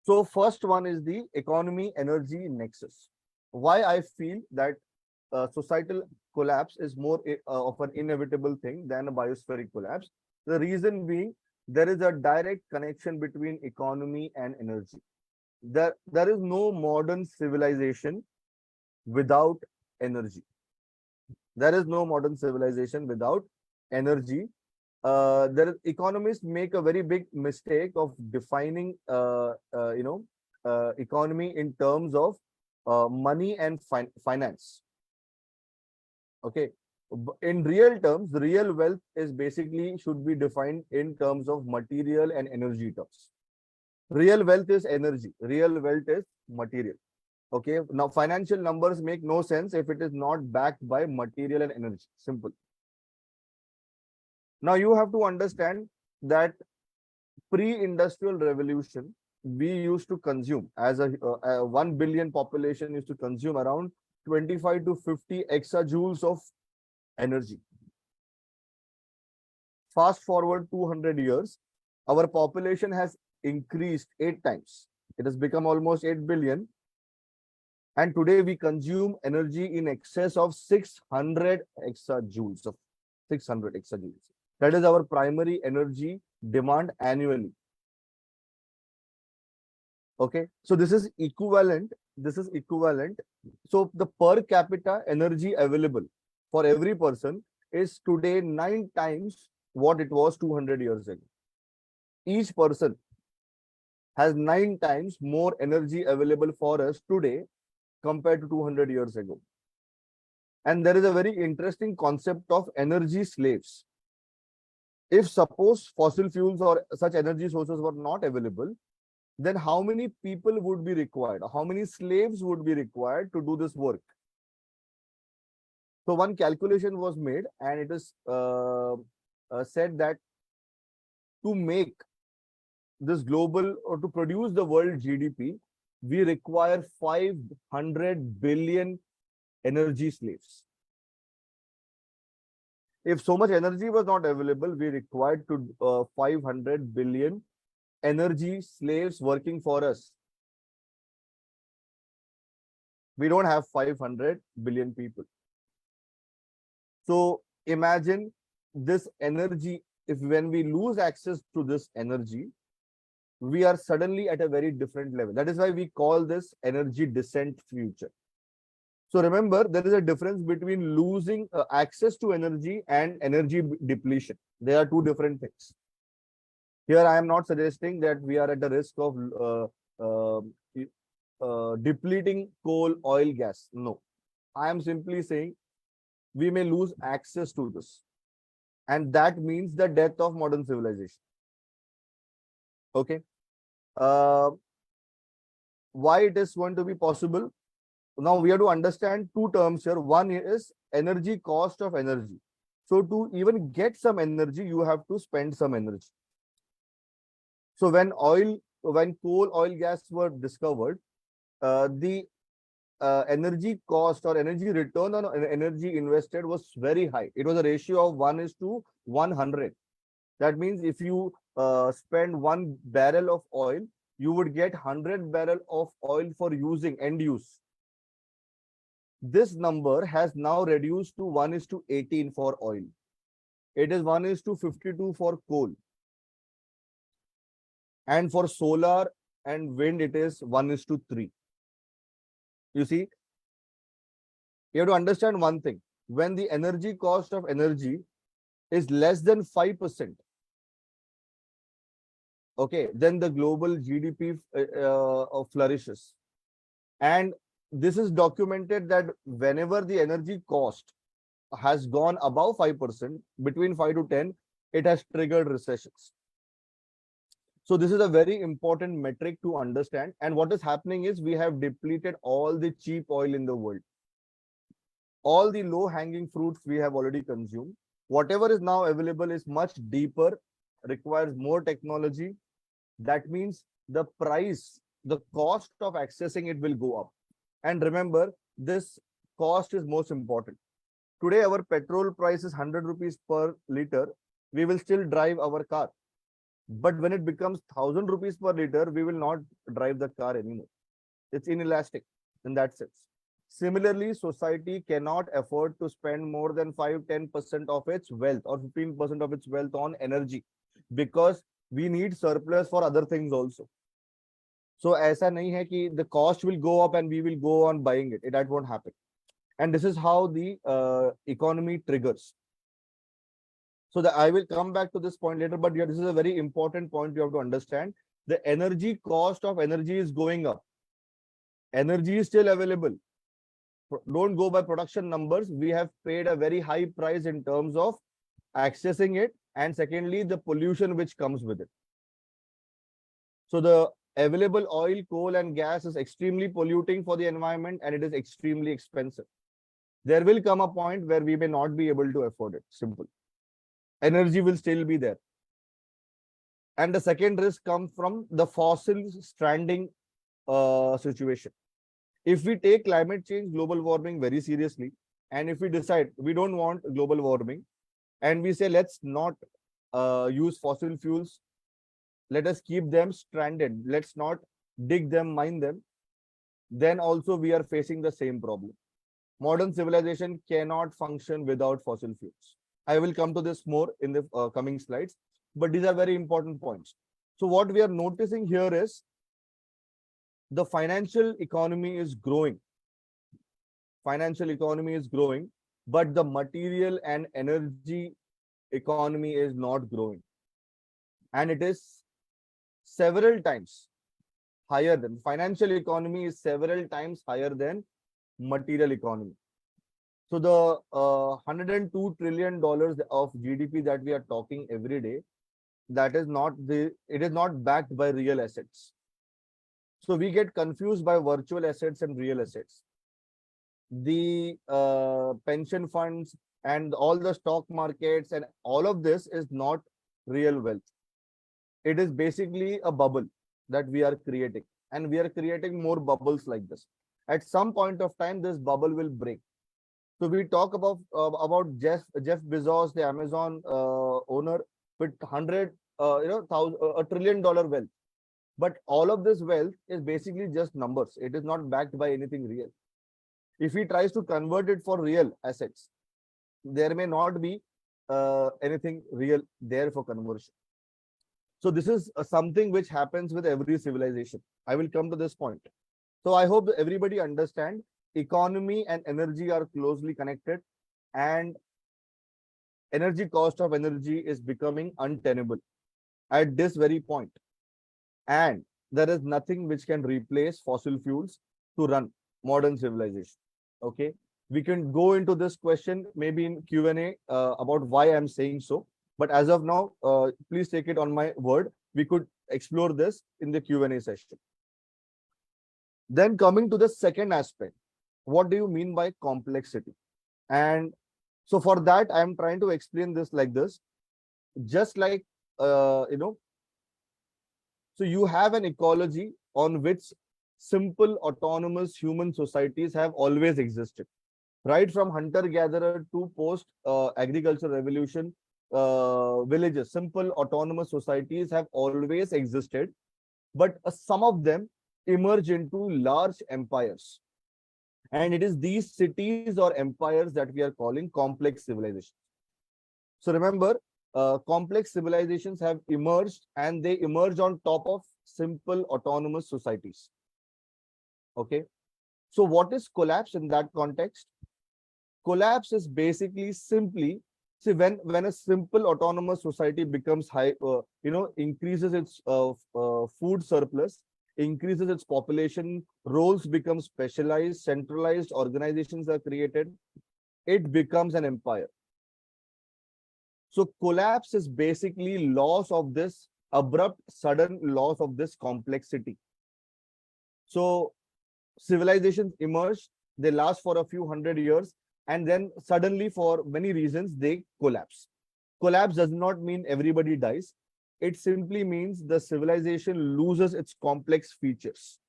So first one is the economy energy nexus. Why I feel that societal collapse is more of an inevitable thing than a biospheric collapse. The reason being, there is a direct connection between economy and energy. There is no modern civilization without energy. There is no modern civilization without energy. Economists make a very big mistake of defining economy in terms of money and finance. Okay, in real terms, real wealth is basically should be defined in terms of material and energy terms. Real wealth is energy, real wealth is material. Okay, now financial numbers make no sense if it is not backed by material and energy. Simple. Now you have to understand that pre-industrial revolution, we used to consume as a 1 billion population used to consume around 25 to 50 exajoules of energy. Fast forward 200 years, our population has increased 8 times. It has become almost 8 billion. And today we consume energy in excess of 600 exajoules of 600 exajoules. That is our primary energy demand annually. Okay, so this is equivalent. So the per capita energy available for every person is today 9 times what it was 200 years ago. each person has 9 times more energy available for us today compared to 200 years ago. And there is a very interesting concept of energy slaves. If suppose fossil fuels or such energy sources were not available, then how many people would be required? How many slaves would be required to do this work? So one calculation was made, and it is said that to make this global or to produce the world GDP, we require 500 billion energy slaves. If so much energy was not available, we required to 500 billion energy slaves working for us. We don't have 500 billion people. So imagine this energy, if when we lose access to this energy, we are suddenly at a very different level. That is why we call this energy descent future. So remember, there is a difference between losing access to energy and energy depletion. They are two different things. Here, I am not suggesting that we are at the risk of depleting coal, oil, gas. No, I am simply saying we may lose access to this. And that means the death of modern civilization. Okay. Why it is going to be possible? Now we have to understand two terms here. One is energy cost of energy. So to even get some energy, you have to spend some energy. So when coal, oil, gas were discovered, the energy cost or energy return on energy invested was very high. It was a ratio of 1:100. That means if you spend 1 barrel of oil, you would get 100 barrel of oil for using end use. This number has now reduced to 1:18 for oil. It is 1:52 for coal. And for solar and wind, it is 1:3. You see, you have to understand one thing. When the energy cost of energy is less than 5%, okay, then the global GDP flourishes. And this is documented that whenever the energy cost has gone above 5%, between 5 to 10, it has triggered recessions. So this is a very important metric to understand. And what is happening is we have depleted all the cheap oil in the world. All the low-hanging fruits we have already consumed. Whatever is now available is much deeper, requires more technology. That means the price, the cost of accessing it will go up. And remember, this cost is most important. Today, our petrol price is 100 rupees per liter. We will still drive our car. But when it becomes 1000 rupees per liter, we will not drive the car anymore. It's inelastic in that sense. Similarly, society cannot afford to spend more than 5-10% of its wealth or 15% of its wealth on energy, because we need surplus for other things also. So ऐसा नहीं है कि the cost will go up and we will go on buying it. That won't happen. And this is how the economy triggers. So I will come back to this point later, but yeah, this is a very important point you have to understand. The energy cost of energy is going up. Energy is still available. Don't go by production numbers. We have paid a very high price in terms of accessing it, and secondly, the pollution which comes with it. So the available oil, coal, and gas is extremely polluting for the environment, and it is extremely expensive. There will come a point where we may not be able to afford it. Simple. Energy will still be there. And the second risk comes from the fossil stranding situation. If we take climate change, global warming very seriously, and if we decide we don't want global warming, and we say let's not use fossil fuels, let us keep them stranded, let's not dig them, mine them, then also we are facing the same problem. Modern civilization cannot function without fossil fuels. I will come to this more in the coming slides, but these are very important points. So what we are noticing here is the financial economy is growing. Financial economy is growing, but the material and energy economy is not growing. And it is several times higher than financial economy is several times higher than material economy. So the $102 trillion of GDP that we are talking every day, it is not backed by real assets. So we get confused by virtual assets and real assets. The pension funds and all the stock markets and all of this is not real wealth. It is basically a bubble that we are creating, and we are creating more bubbles like this. At some point of time, this bubble will break. So we talk about Jeff Bezos, the Amazon owner, with $100 trillion wealth. But all of this wealth is basically just numbers. It is not backed by anything real. If he tries to convert it for real assets, there may not be anything real there for conversion. So this is something which happens with every civilization. I will come to this point. So I hope everybody understand economy and energy are closely connected, and energy cost of energy is becoming untenable at this very point. And there is nothing which can replace fossil fuels to run modern civilization. Okay, we can go into this question maybe in Q&A about why I'm saying so. But as of now, please take it on my word. We could explore this in the Q&A session. Then coming to the second aspect, what do you mean by complexity? And so for that, I'm trying to explain this like this. Just like, so you have an ecology on which simple autonomous human societies have always existed. Right from hunter-gatherer to post-agricultural revolution, villages, simple autonomous societies have always existed, but some of them emerge into large empires. And it is these cities or empires that we are calling complex civilizations. So remember, complex civilizations have emerged, and they emerge on top of simple autonomous societies. Okay. So what is collapse in that context? Collapse is basically simply, see, when a simple autonomous society becomes high, increases its food surplus, increases its population, roles become specialized, centralized organizations are created, it becomes an empire. So collapse is basically loss of this abrupt, sudden loss of this complexity. So civilizations emerge, they last for a few hundred years, and then suddenly, for many reasons, they collapse. Collapse does not mean everybody dies. It simply means the civilization loses its complex features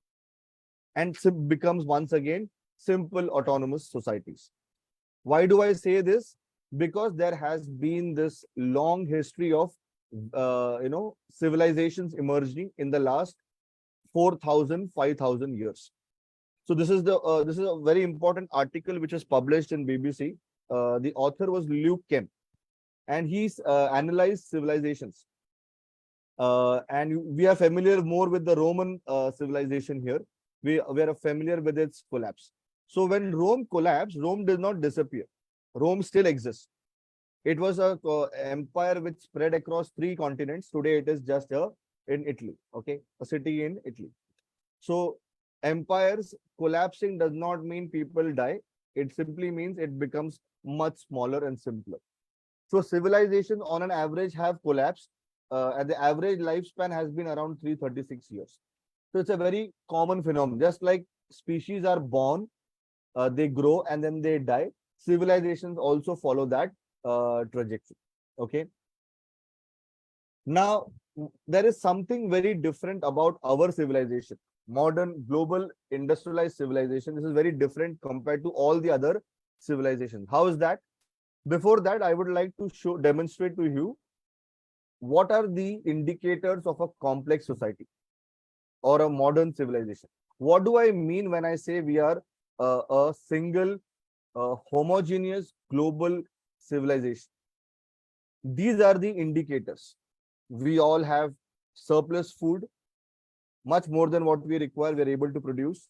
and becomes once again simple autonomous societies. Why do I say this? Because there has been this long history of civilizations emerging in the last 4,000, 5,000 years. So this is a very important article which was published in BBC. The author was Luke Kemp, and he's analyzed civilizations. And we are familiar more with the Roman civilization here. We are familiar with its collapse. So when Rome collapsed, Rome did not disappear. Rome still exists. It was a empire which spread across 3 continents. Today it is just in Italy. Okay, a city in Italy. So empires collapsing does not mean people die. It simply means it becomes much smaller and simpler. So civilizations on an average have collapsed. And the average lifespan has been around 336 years. So it's a very common phenomenon. Just like species are born, they grow, and then they die. Civilizations also follow that trajectory. Okay. Now, there is something very different about our civilization. Modern global industrialized civilization. This is very different compared to all the other civilizations. How is that? Before that, I would like to demonstrate to you what are the indicators of a complex society or a modern civilization. What do I mean when I say we are a single homogeneous global civilization? These are the indicators. We all have surplus food, much more than what we require, we are able to produce.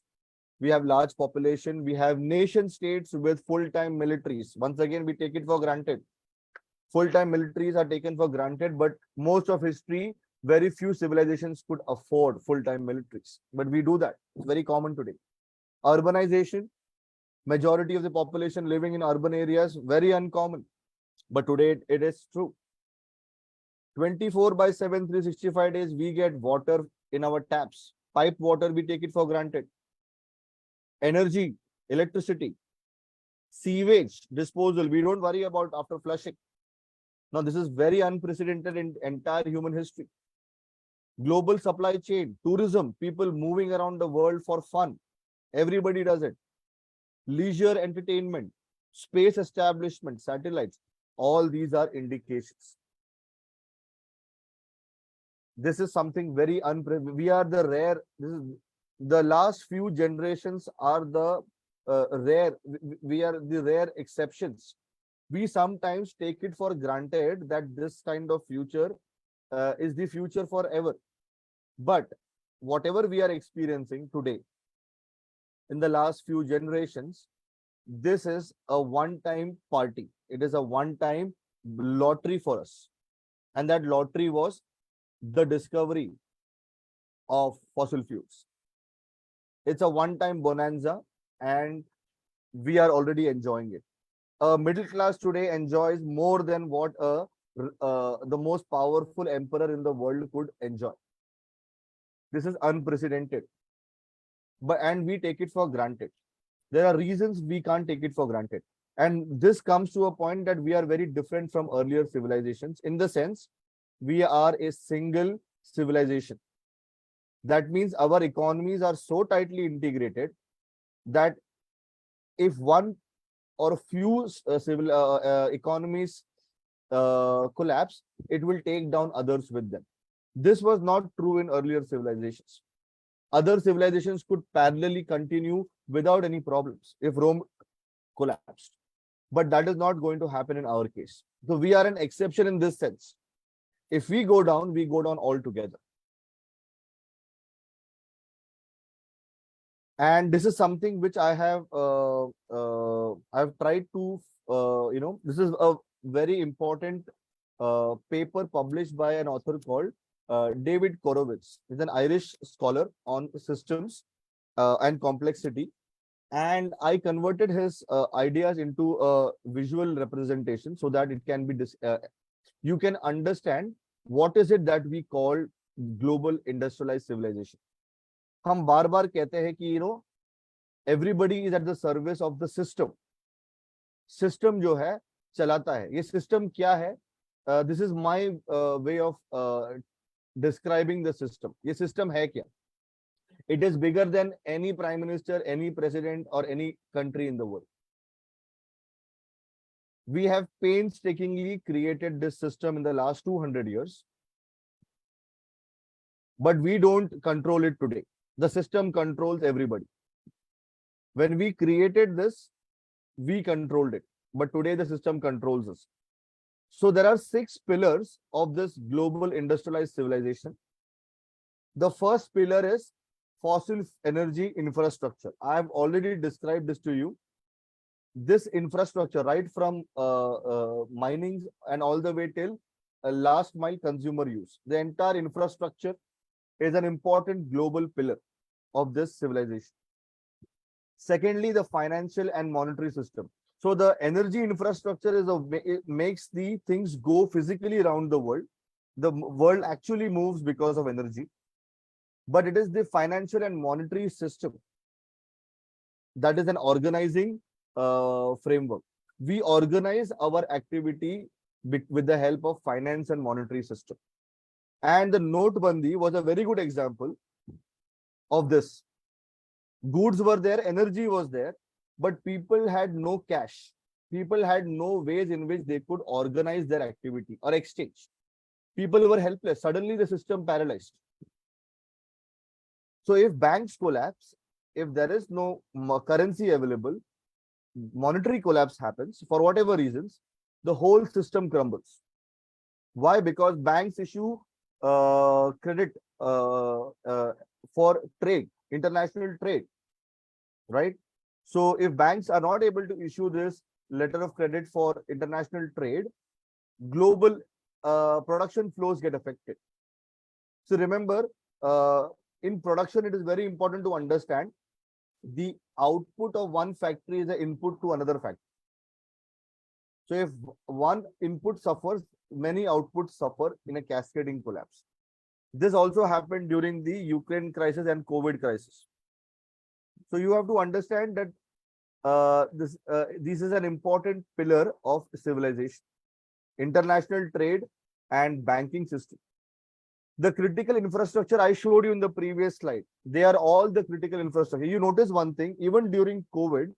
We have large population. We have nation states with full-time militaries. Once again, we take it for granted. Full-time militaries are taken for granted, but most of history, Very few civilizations could afford full-time militaries, but we do that. It's very common today. Urbanization, majority of the population living in urban areas, very uncommon, but today it is true. 24/7, 365 days, we get water in our taps. Pipe water, we take it for granted. Energy, electricity, sewage disposal, we don't worry about after flushing. Now, this is very unprecedented in entire human history. Global supply chain, tourism, people moving around the world for fun. Everybody does it. Leisure, entertainment, space establishment, satellites, all these are indications. This is something very we are the rare, this is the last few generations are the rare, we are the rare exceptions. We sometimes take it for granted that this kind of future is the future forever. But whatever we are experiencing today, in the last few generations, this is a one-time party. It is a one-time lottery for us. And that lottery was the discovery of fossil fuels. It's a one-time bonanza, and we are already enjoying it. A middle class today enjoys more than what the most powerful emperor in the world could enjoy. This is unprecedented. And we take it for granted. There are reasons we can't take it for granted. And this comes to a point that we are very different from earlier civilizations in the sense we are a single civilization. That means our economies are so tightly integrated that if one or a few economies collapse, it will take down others with them. This was not true in earlier civilizations. Other civilizations could parallelly continue without any problems if Rome collapsed. But that is not going to happen in our case. So we are an exception in this sense. If we go down altogether. And this is something which I have I've tried to this is a very important paper published by an author called David Korowitz. He's an Irish scholar on systems and complexity, and I converted his ideas into a visual representation so that it can be you can understand what is it that we call global industrialized civilization. हम बार बार कहते हैं कि everybody is at the service of the system. System जो है चलाता है. ये system क्या है? This is my way of describing the system. ये system है क्या? It is bigger than any prime minister, any president, or any country in the world. We have painstakingly created this system in the last 200 years, but we don't control it today. The system controls everybody. When we created this, we controlled it, but today the system controls us. So there are 6 pillars of this global industrialized civilization. The first pillar is fossil energy infrastructure. I have already described this to you. This infrastructure, right from mining and all the way till last mile consumer use, the entire infrastructure is an important global pillar of this civilization. Secondly, the financial and monetary system. So the energy infrastructure is it makes the things go physically around the world. The world actually moves because of energy, but it is the financial and monetary system that is an organizing framework. We organize our activity with the help of finance and monetary system. And the Notebandi was a very good example of this. Goods were there, energy was there, but people had no cash. People had no ways in which they could organize their activity or exchange. People were helpless. Suddenly the system paralyzed. So if banks collapse, if there is no currency available, monetary collapse happens for whatever reasons, the whole system crumbles. Why? Because banks issue credit for trade, international trade, right? So if banks are not able to issue this letter of credit for international trade, global production flows get affected. So remember, in production, it is very important to understand the output of one factory is the input to another factory. So if one input suffers, many outputs suffer in a cascading collapse. This also happened during the Ukraine crisis and COVID crisis. So you have to understand that this is an important pillar of civilization, international trade and banking system. The critical infrastructure I showed you in the previous slide, they are all the critical infrastructure. You notice one thing, even during COVID,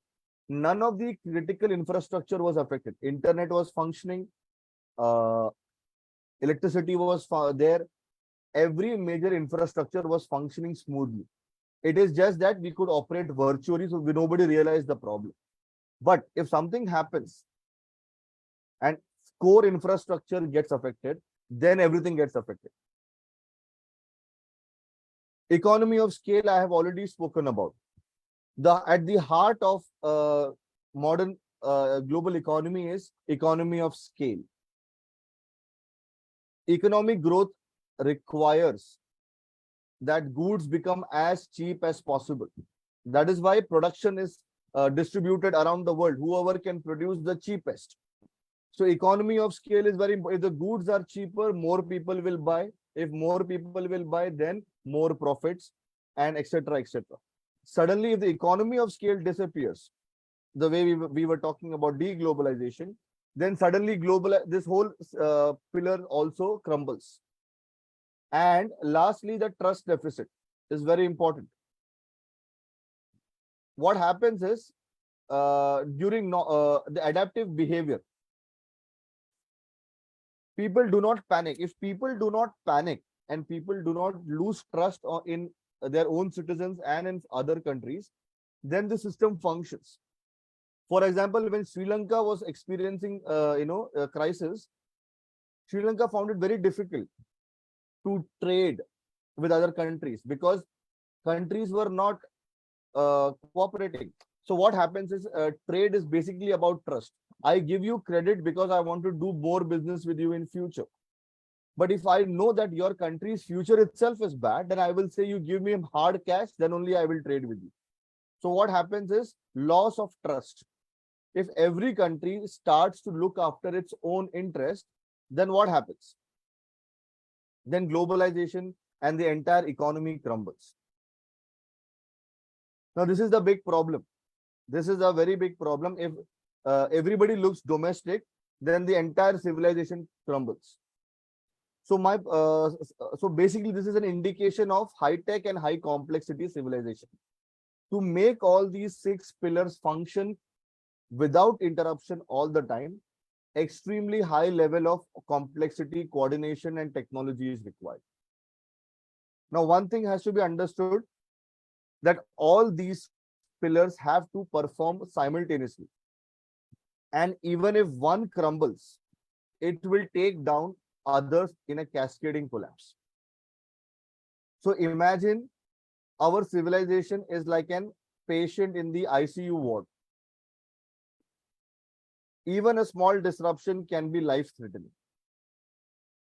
none of the critical infrastructure was affected. Internet was functioning, electricity was there. Every major infrastructure was functioning smoothly. It is just that we could operate virtually, so nobody realized the problem. But if something happens and core infrastructure gets affected, then everything gets affected. Economy of scale, I have already spoken about. At the heart of modern global economy is economy of scale. Economic growth requires that goods become as cheap as possible. That is why production is distributed around the world. Whoever can produce the cheapest. So economy of scale is very important. If the goods are cheaper, more people will buy. If more people will buy, then more profits, and etc. etc. Suddenly, if the economy of scale disappears, the way we were talking about deglobalization, then suddenly this whole pillar also crumbles. And lastly, the trust deficit is very important. What happens is during the adaptive behavior, people do not panic. If people do not panic and people do not lose trust in their own citizens and in other countries, then the system functions. For example, when Sri Lanka was experiencing a crisis, Sri Lanka found it very difficult to trade with other countries because countries were not cooperating. So what happens is trade is basically about trust. I give you credit because I want to do more business with you in future. But if I know that your country's future itself is bad, then I will say you give me hard cash, then only I will trade with you. So what happens is loss of trust. If every country starts to look after its own interest, then what happens? Then globalization and the entire economy crumbles. Now, this is the big problem. This is a very big problem. If everybody looks domestic, then the entire civilization crumbles. So basically, this is an indication of high-tech and high complexity civilization. To make all these 6 pillars function without interruption all the time, extremely high level of complexity, coordination, and technology is required. Now, one thing has to be understood, that all these pillars have to perform simultaneously. And even if one crumbles, it will take down others in a cascading collapse. So imagine our civilization is like an patient in the ICU ward. Even a small disruption can be life-threatening.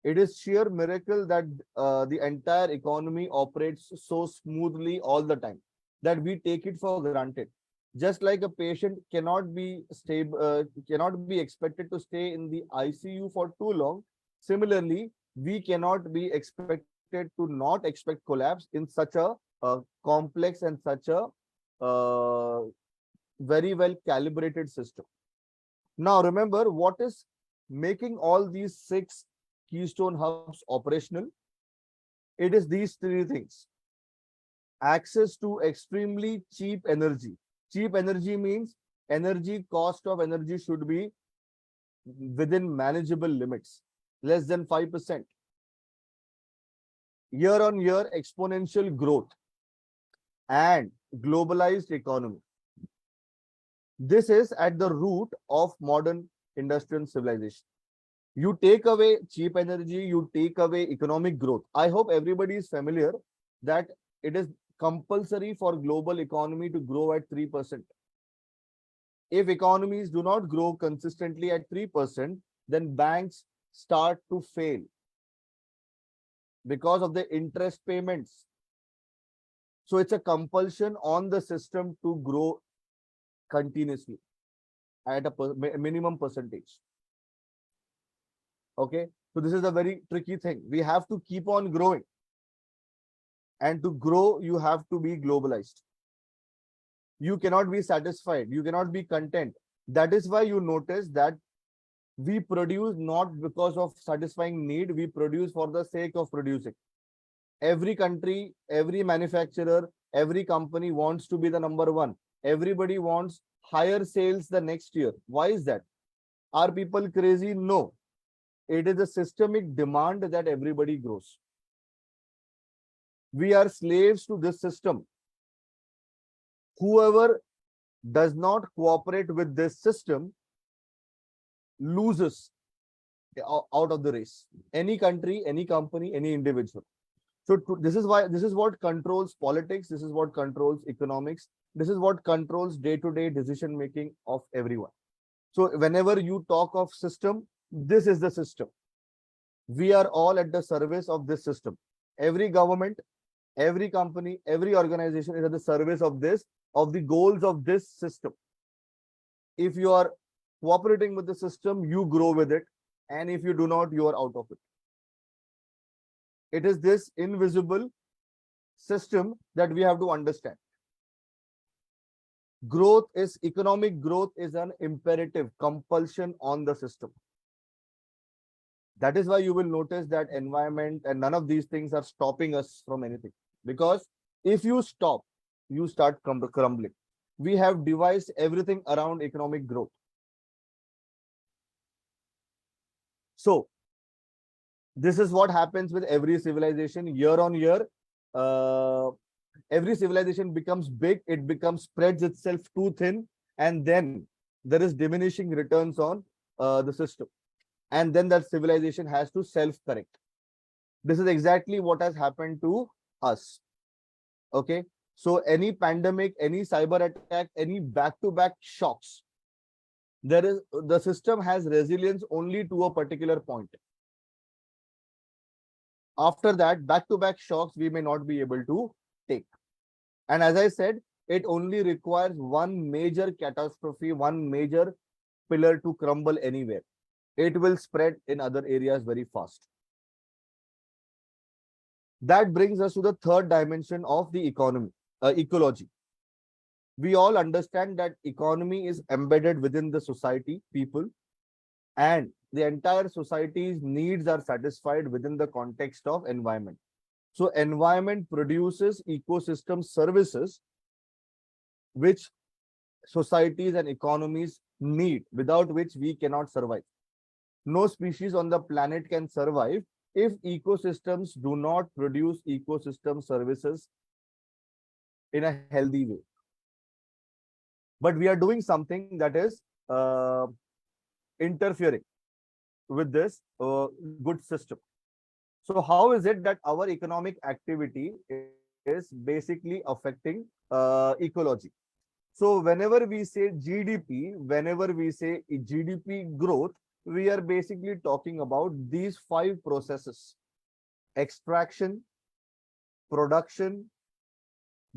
It is sheer miracle that the entire economy operates so smoothly all the time that we take it for granted. Just like a patient cannot be stable, cannot be expected to stay in the ICU for too long. Similarly, we cannot be expected to not expect collapse in such a complex and such a very well calibrated system. Now, remember what is making all these 6 keystone hubs operational? It is these 3 things. Access to extremely cheap energy. Cheap energy means energy cost of energy should be within manageable limits, less than 5%. Year-on-year exponential growth and globalized economy. This is at the root of modern industrial civilization. You take away cheap energy, you take away economic growth. I hope everybody is familiar that it is compulsory for global economy to grow at 3%. If economies do not grow consistently at 3%, then banks start to fail. because of the interest payments. So it's a compulsion on the system to grow continuously at a minimum percentage. Okay, so this is a very tricky thing. We have to keep on growing, and to grow you have to be globalized. You cannot be satisfied, you cannot be content. That is why you notice that we produce not because of satisfying need, we produce for the sake of producing. Every country, every manufacturer, every company wants to be the number one. Everybody wants higher sales the next year. Why is that? Are people crazy? No. It is a systemic demand that everybody grows. We are slaves to this system. Whoever does not cooperate with this system loses out of the race. Any country, any company, any individual. So this is what controls politics. This is what controls economics. This is what controls day-to-day decision making of everyone. So whenever you talk of system, this is the system. We are all at the service of this system. Every government, every company, every organization is at the service of this, of the goals of this system. If you are cooperating with the system, you grow with it. And if you do not, you are out of it. It is this invisible system that we have to understand. Economic growth is an imperative compulsion on the system. That is why you will notice that environment and none of these things are stopping us from anything. Because if you stop, you start crumbling. We have devised everything around economic growth. So this is what happens with every civilization. Year on year, every civilization becomes big, it spreads itself too thin, and then there is diminishing returns on the system. And then that civilization has to self-correct. This is exactly what has happened to us. Okay, so any pandemic, any cyber attack, any back-to-back shocks, the system has resilience only to a particular point. After that, back-to-back shocks we may not be able to take. And as I said, it only requires one major catastrophe, one major pillar to crumble anywhere. It will spread in other areas very fast. That brings us to the third dimension of the economy, ecology. We all understand that economy is embedded within the society, people, and the entire society's needs are satisfied within the context of environment. So environment produces ecosystem services which societies and economies need, without which we cannot survive. No species on the planet can survive if ecosystems do not produce ecosystem services in a healthy way. But we are doing something that is interfering with this good system. So how is it that our economic activity is basically affecting ecology? So whenever we say GDP, whenever we say GDP growth, we are basically talking about these 5 processes: extraction, production,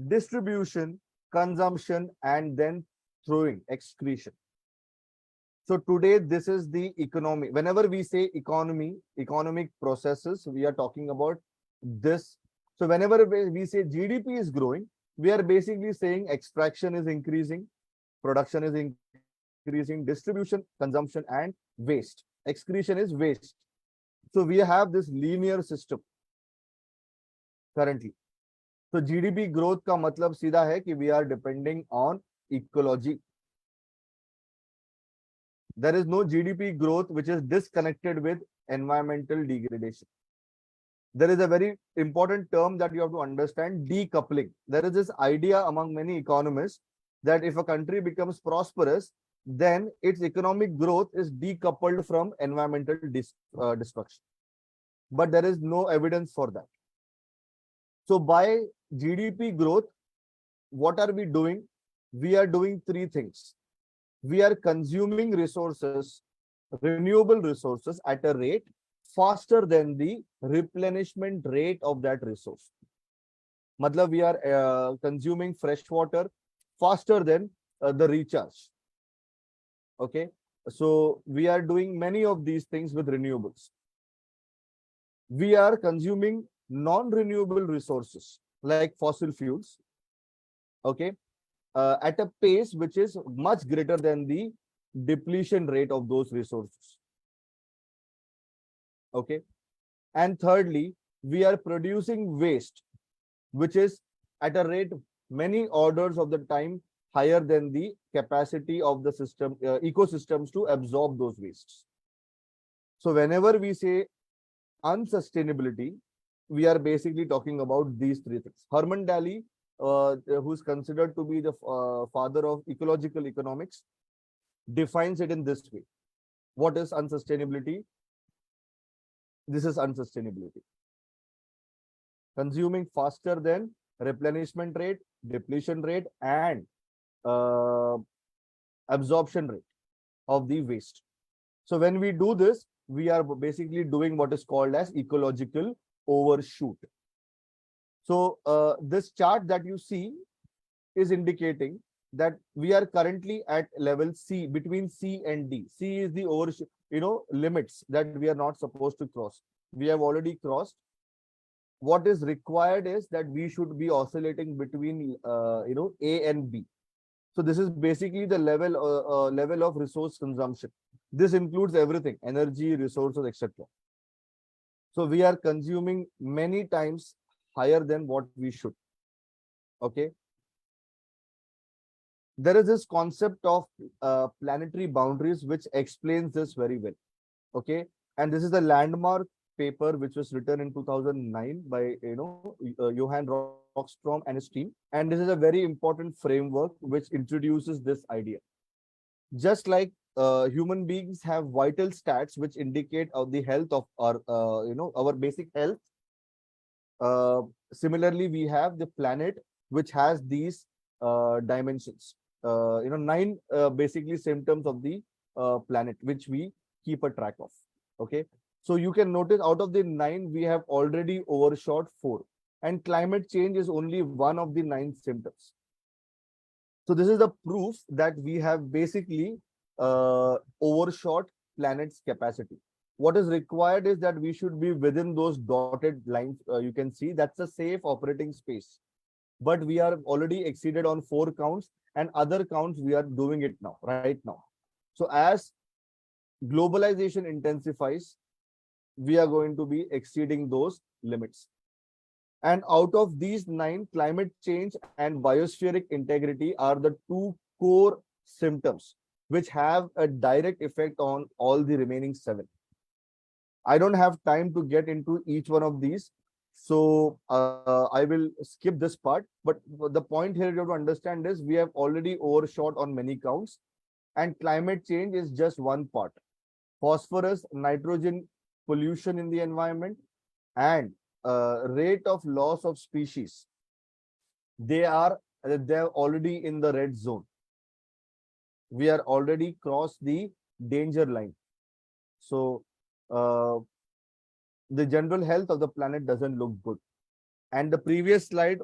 distribution, consumption, and then throwing, excretion. So today, this is the economy. Whenever we say economy, economic processes, we are talking about this. So whenever we say GDP is growing, we are basically saying extraction is increasing, production is increasing, distribution, consumption, and waste. Excretion is waste. So we have this linear system currently. So GDP growth का मतलब सीधा है कि we are depending on ecology. There is no GDP growth which is disconnected with environmental degradation. There is a very important term that you have to understand: decoupling. There is this idea among many economists that if a country becomes prosperous, then its economic growth is decoupled from environmental destruction. But there is no evidence for that. So by GDP growth, what are we doing? We are doing 3 things. We are consuming resources, renewable resources, at a rate faster than the replenishment rate of that resource. Matlab, we are consuming fresh water faster than the recharge. Okay, so we are doing many of these things with renewables. We are consuming non-renewable resources like fossil fuels, okay, at a pace which is much greater than the depletion rate of those resources. Okay, and thirdly, we are producing waste which is at a rate many orders of the time higher than the capacity of the system ecosystems to absorb those wastes. So whenever we say unsustainability, we are basically talking about these three things. Herman Daly, who's considered to be the father of ecological economics, defines it in this way. What is unsustainability? This is unsustainability. Consuming faster than replenishment rate, depletion rate, and absorption rate of the waste. So when we do this, we are basically doing what is called as ecological overshoot. So this chart that you see is indicating that we are currently at level C, between C and D. C is the overshoot, limits that we are not supposed to cross. We have already crossed. What is required is that we should be oscillating between A and B. So this is basically the level of resource consumption. This includes everything: energy, resources, etc. So we are consuming many times higher than what we should. Okay. There is this concept of planetary boundaries which explains this very well. Okay, and this is a landmark paper which was written in 2009 by Johann Rockstrom and his team, and this is a very important framework which introduces this idea. Just like human beings have vital stats which indicate the health of our basic health. Similarly, we have the planet which has these dimensions. 9 basically symptoms of the planet which we keep a track of. Okay, so you can notice out of the 9 we have already overshot 4, and climate change is only one of the 9 symptoms. So this is the proof that we have basically overshot planet's capacity. What is required is that we should be within those dotted lines. You can see that's a safe operating space, but we are already exceeded on 4 counts, and other counts we are doing it now, right now. So as globalization intensifies, we are going to be exceeding those limits. And out of these 9, climate change and biospheric integrity are the 2 core symptoms which have a direct effect on all the remaining 7. I don't have time to get into each one of these, so I will skip this part. But the point here you have to understand is we have already overshot on many counts, and climate change is just one part. Phosphorus, nitrogen pollution in the environment, and rate of loss of species, they're already in the red zone. We are already crossed the danger line. So the general health of the planet doesn't look good. And the previous slide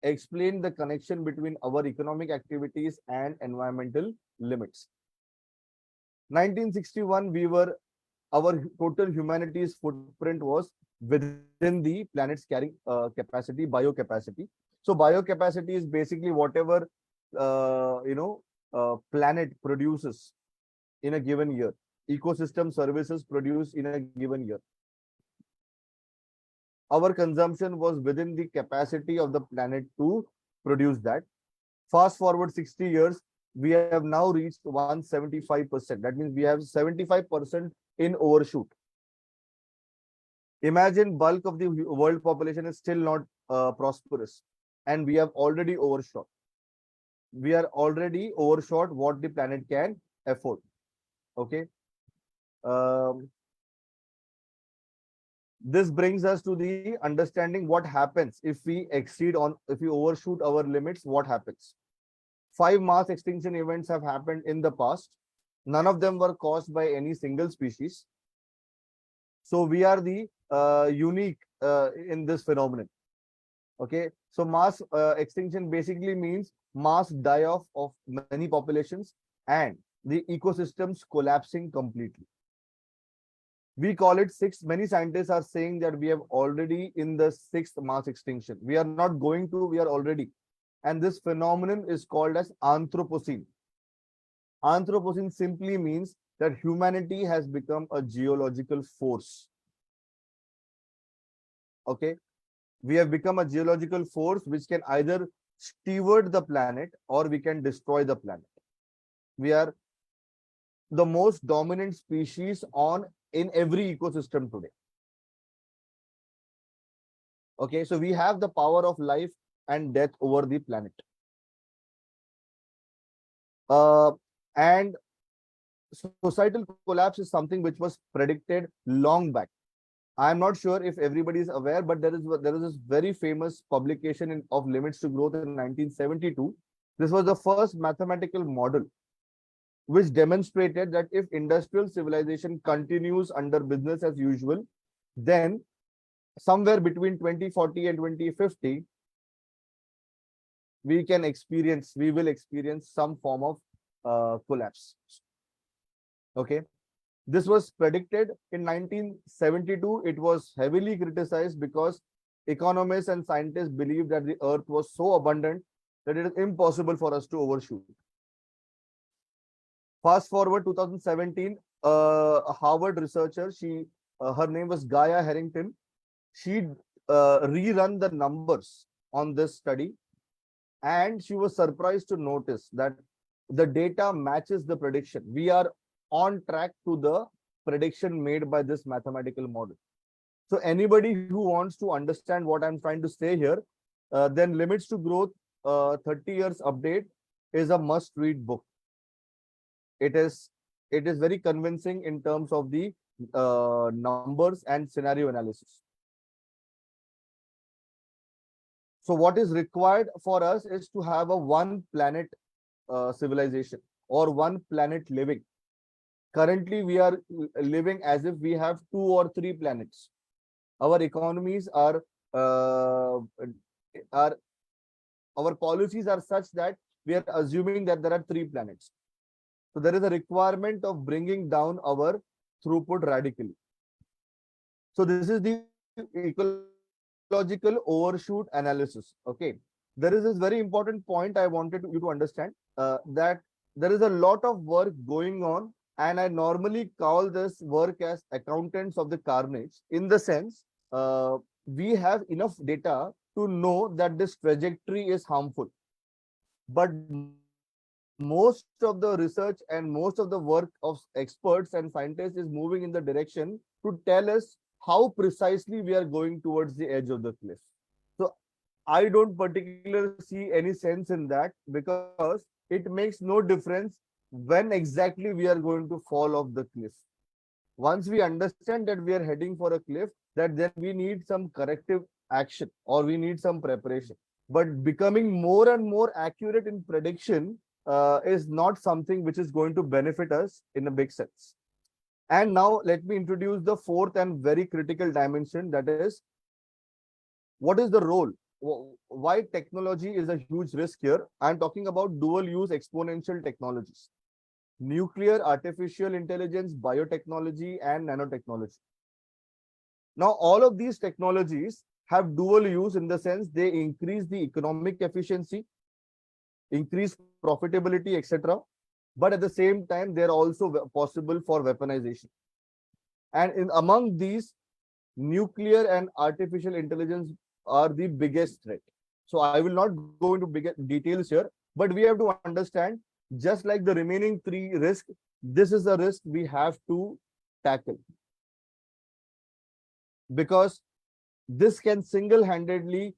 explained the connection between our economic activities and environmental limits. 1961, our total humanity's footprint was within the planet's carrying capacity, biocapacity. So biocapacity is basically whatever planet produces in a given year. Ecosystem services produced in a given year. Our consumption was within the capacity of the planet to produce that. Fast forward 60 years, we have now reached 175%. That means we have 75% in overshoot. Imagine bulk of the world population is still not prosperous, and we have already overshot. We are already overshot what the planet can afford. Okay. This brings us to the understanding what happens if we overshoot our limits. What happens? 5 mass extinction events have happened in the past. None of them were caused by any single species. So we are the unique in this phenomenon. Okay, so mass extinction basically means mass die-off of many populations and the ecosystems collapsing completely. We call it sixth. Many scientists are saying that we have already in the sixth mass extinction. We are not going to, we are already. And this phenomenon is called as Anthropocene. Anthropocene simply means that humanity has become a geological force. Okay, we have become a geological force which can either steward the planet or we can destroy the planet. We are the most dominant species in every ecosystem today. Okay, so we have the power of life and death over the planet. And societal collapse is something which was predicted long back. I'm not sure if everybody is aware, but there is this very famous publication of limits to growth in 1972. This was the first mathematical model which demonstrated that if industrial civilization continues under business as usual, then somewhere between 2040 and 2050, we will experience some form of collapse. Okay. This was predicted in 1972. It was heavily criticized because economists and scientists believed that the earth was so abundant that it is impossible for us to overshoot. Fast forward 2017, a Harvard researcher, her name was Gaia Harrington. She rerun the numbers on this study, and she was surprised to notice that the data matches the prediction. We are on track to the prediction made by this mathematical model. So anybody who wants to understand what I'm trying to say here, then Limits to Growth 30 years update is a must-read book. It is very convincing in terms of the numbers and scenario analysis. So what is required for us is to have a one planet civilization or one planet living. Currently, we are living as if we have 2 or 3 planets. Our economies our policies are such that we are assuming that there are 3 planets. So there is a requirement of bringing down our throughput radically. So this is the ecological overshoot analysis. Okay, there is this very important point I wanted you to understand, that there is a lot of work going on, and I normally call this work as accountants of the carnage, in the sense we have enough data to know that this trajectory is harmful, but most of the research and most of the work of experts and scientists is moving in the direction to tell us how precisely we are going towards the edge of the cliff. So I don't particularly see any sense in that, because it makes no difference when exactly we are going to fall off the cliff. Once we understand that we are heading for a cliff, that then we need some corrective action or we need some preparation. But becoming more and more accurate in prediction is not something which is going to benefit us in a big sense. And now let me introduce the fourth and very critical dimension, that is, what is the role? Why technology is a huge risk here? I'm talking about dual use exponential technologies: nuclear, artificial intelligence, biotechnology, and nanotechnology. Now, all of these technologies have dual use in the sense they increase the economic efficiency, increase profitability, etc. But at the same time, they're also possible for weaponization. And among these, nuclear and artificial intelligence are the biggest threat. So I will not go into bigger details here, but we have to understand, just like the remaining 3 risks, this is a risk we have to tackle, because this can single-handedly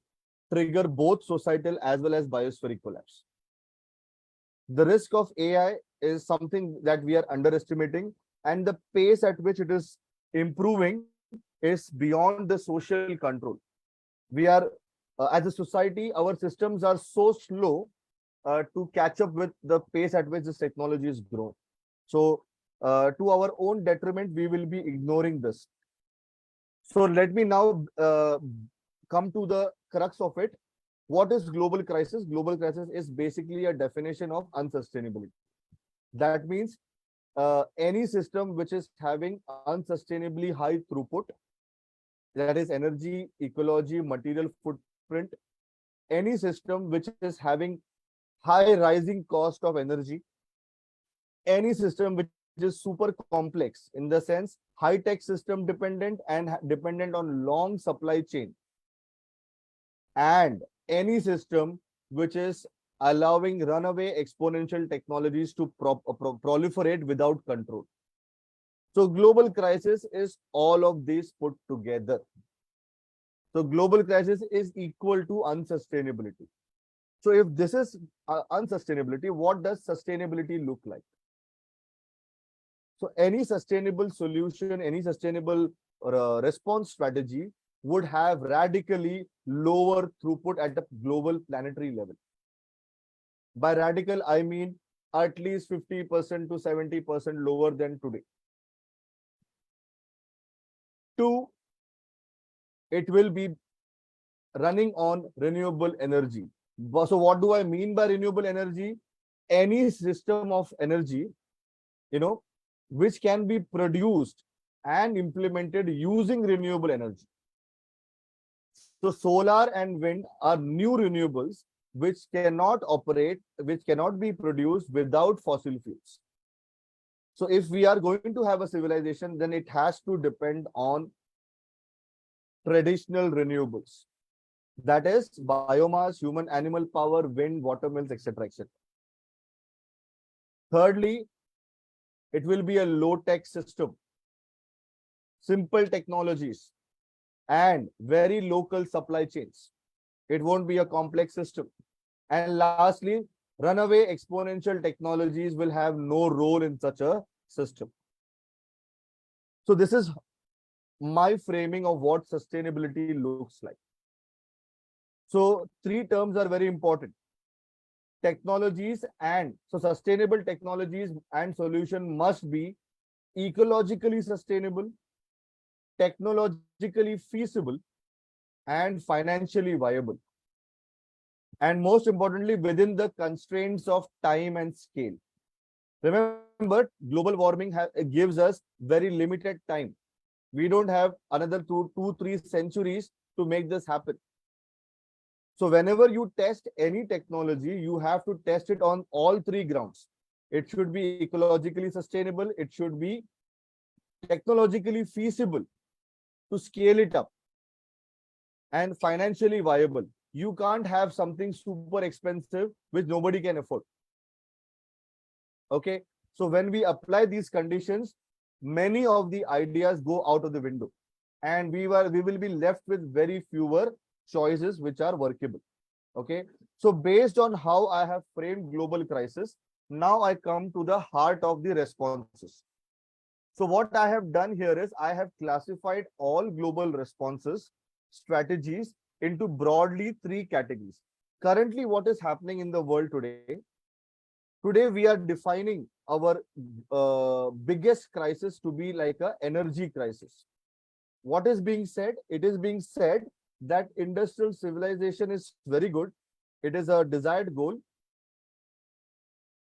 trigger both societal as well as biospheric collapse. The risk of AI is something that we are underestimating, and the pace at which it is improving is beyond the social control. We are, as a society, our systems are so slow to catch up with the pace at which this technology is growing. So to our own detriment, we will be ignoring this. So let me now come to the crux of it. What is global crisis? Global crisis is basically a definition of unsustainability. That means any system which is having unsustainably high throughput, that is energy, ecology, material footprint, any system which is having high rising cost of energy, any system which is super complex in the sense high tech system dependent and dependent on long supply chain, and any system which is allowing runaway exponential technologies to proliferate without control. So global crisis is all of these put together. So global crisis is equal to unsustainability. So if this is unsustainability, what does sustainability look like? So any sustainable solution, any sustainable response strategy would have radically lower throughput at the global planetary level. By radical, I mean at least 50% to 70% lower than today. Two, it will be running on renewable energy. So what do I mean by renewable energy? Any system of energy, which can be produced and implemented using renewable energy. So solar and wind are new renewables which cannot operate, which cannot be produced without fossil fuels. So if we are going to have a civilization, then it has to depend on traditional renewables. That is biomass, human animal power, wind, water mills, etc. etc. Thirdly, it will be a low-tech system, simple technologies, and very local supply chains. It won't be a complex system. And lastly, runaway exponential technologies will have no role in such a system. So this is my framing of what sustainability looks like. So three terms are very important. Technologies, and so sustainable technologies and solution must be ecologically sustainable, technologically feasible, and financially viable. And most importantly, within the constraints of time and scale. Remember, global warming gives us very limited time. We don't have another 2-3 centuries to make this happen. So whenever you test any technology, you have to test it on all three grounds. It should be ecologically sustainable. It should be technologically feasible to scale it up, and financially viable. You can't have something super expensive which nobody can afford. Okay. So when we apply these conditions, many of the ideas go out of the window, and we will be left with very fewer choices which are workable. Okay. So based on how I have framed global crisis, now I come to the heart of the responses. So what I have done here is I have classified all global responses strategies into broadly three categories. Currently, what is happening in the world today? Today, we are defining our biggest crisis to be like an energy crisis. What is being said? It is being said that industrial civilization is very good. It is a desired goal.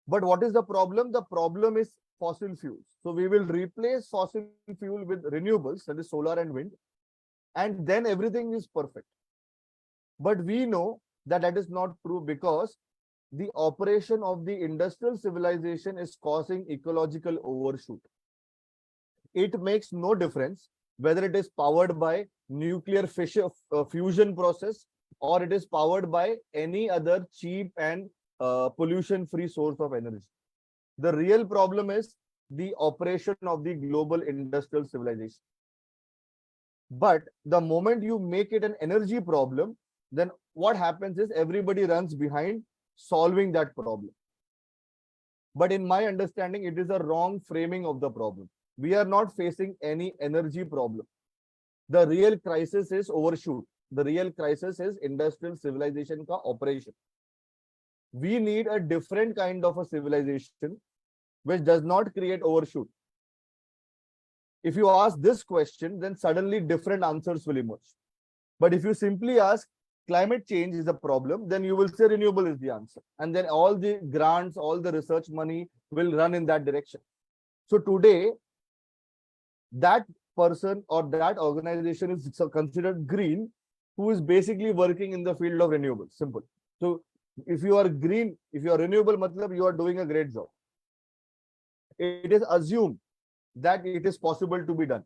But what is the problem? The problem is fossil fuels. So we will replace fossil fuel with renewables, that is solar and wind, and then everything is perfect. But we know that that is not true, because the operation of the industrial civilization is causing ecological overshoot. It makes no difference whether it is powered by nuclear fusion process, or it is powered by any other cheap and pollution-free source of energy. The real problem is the operation of the global industrial civilization. But the moment you make it an energy problem, then what happens is everybody runs behind solving that problem. But in my understanding, it is a wrong framing of the problem. We are not facing any energy problem. The real crisis is overshoot. The real crisis is industrial civilization ka operation. We need a different kind of a civilization which does not create overshoot. If you ask this question, then suddenly different answers will emerge. But if you simply ask climate change is a problem, then you will say renewable is the answer. And then all the grants, all the research money will run in that direction. So today, that person or that organization is considered green, who is basically working in the field of renewables. Simple. So if you are green, if you are renewable, matlab you are doing a great job. It is assumed that it is possible to be done.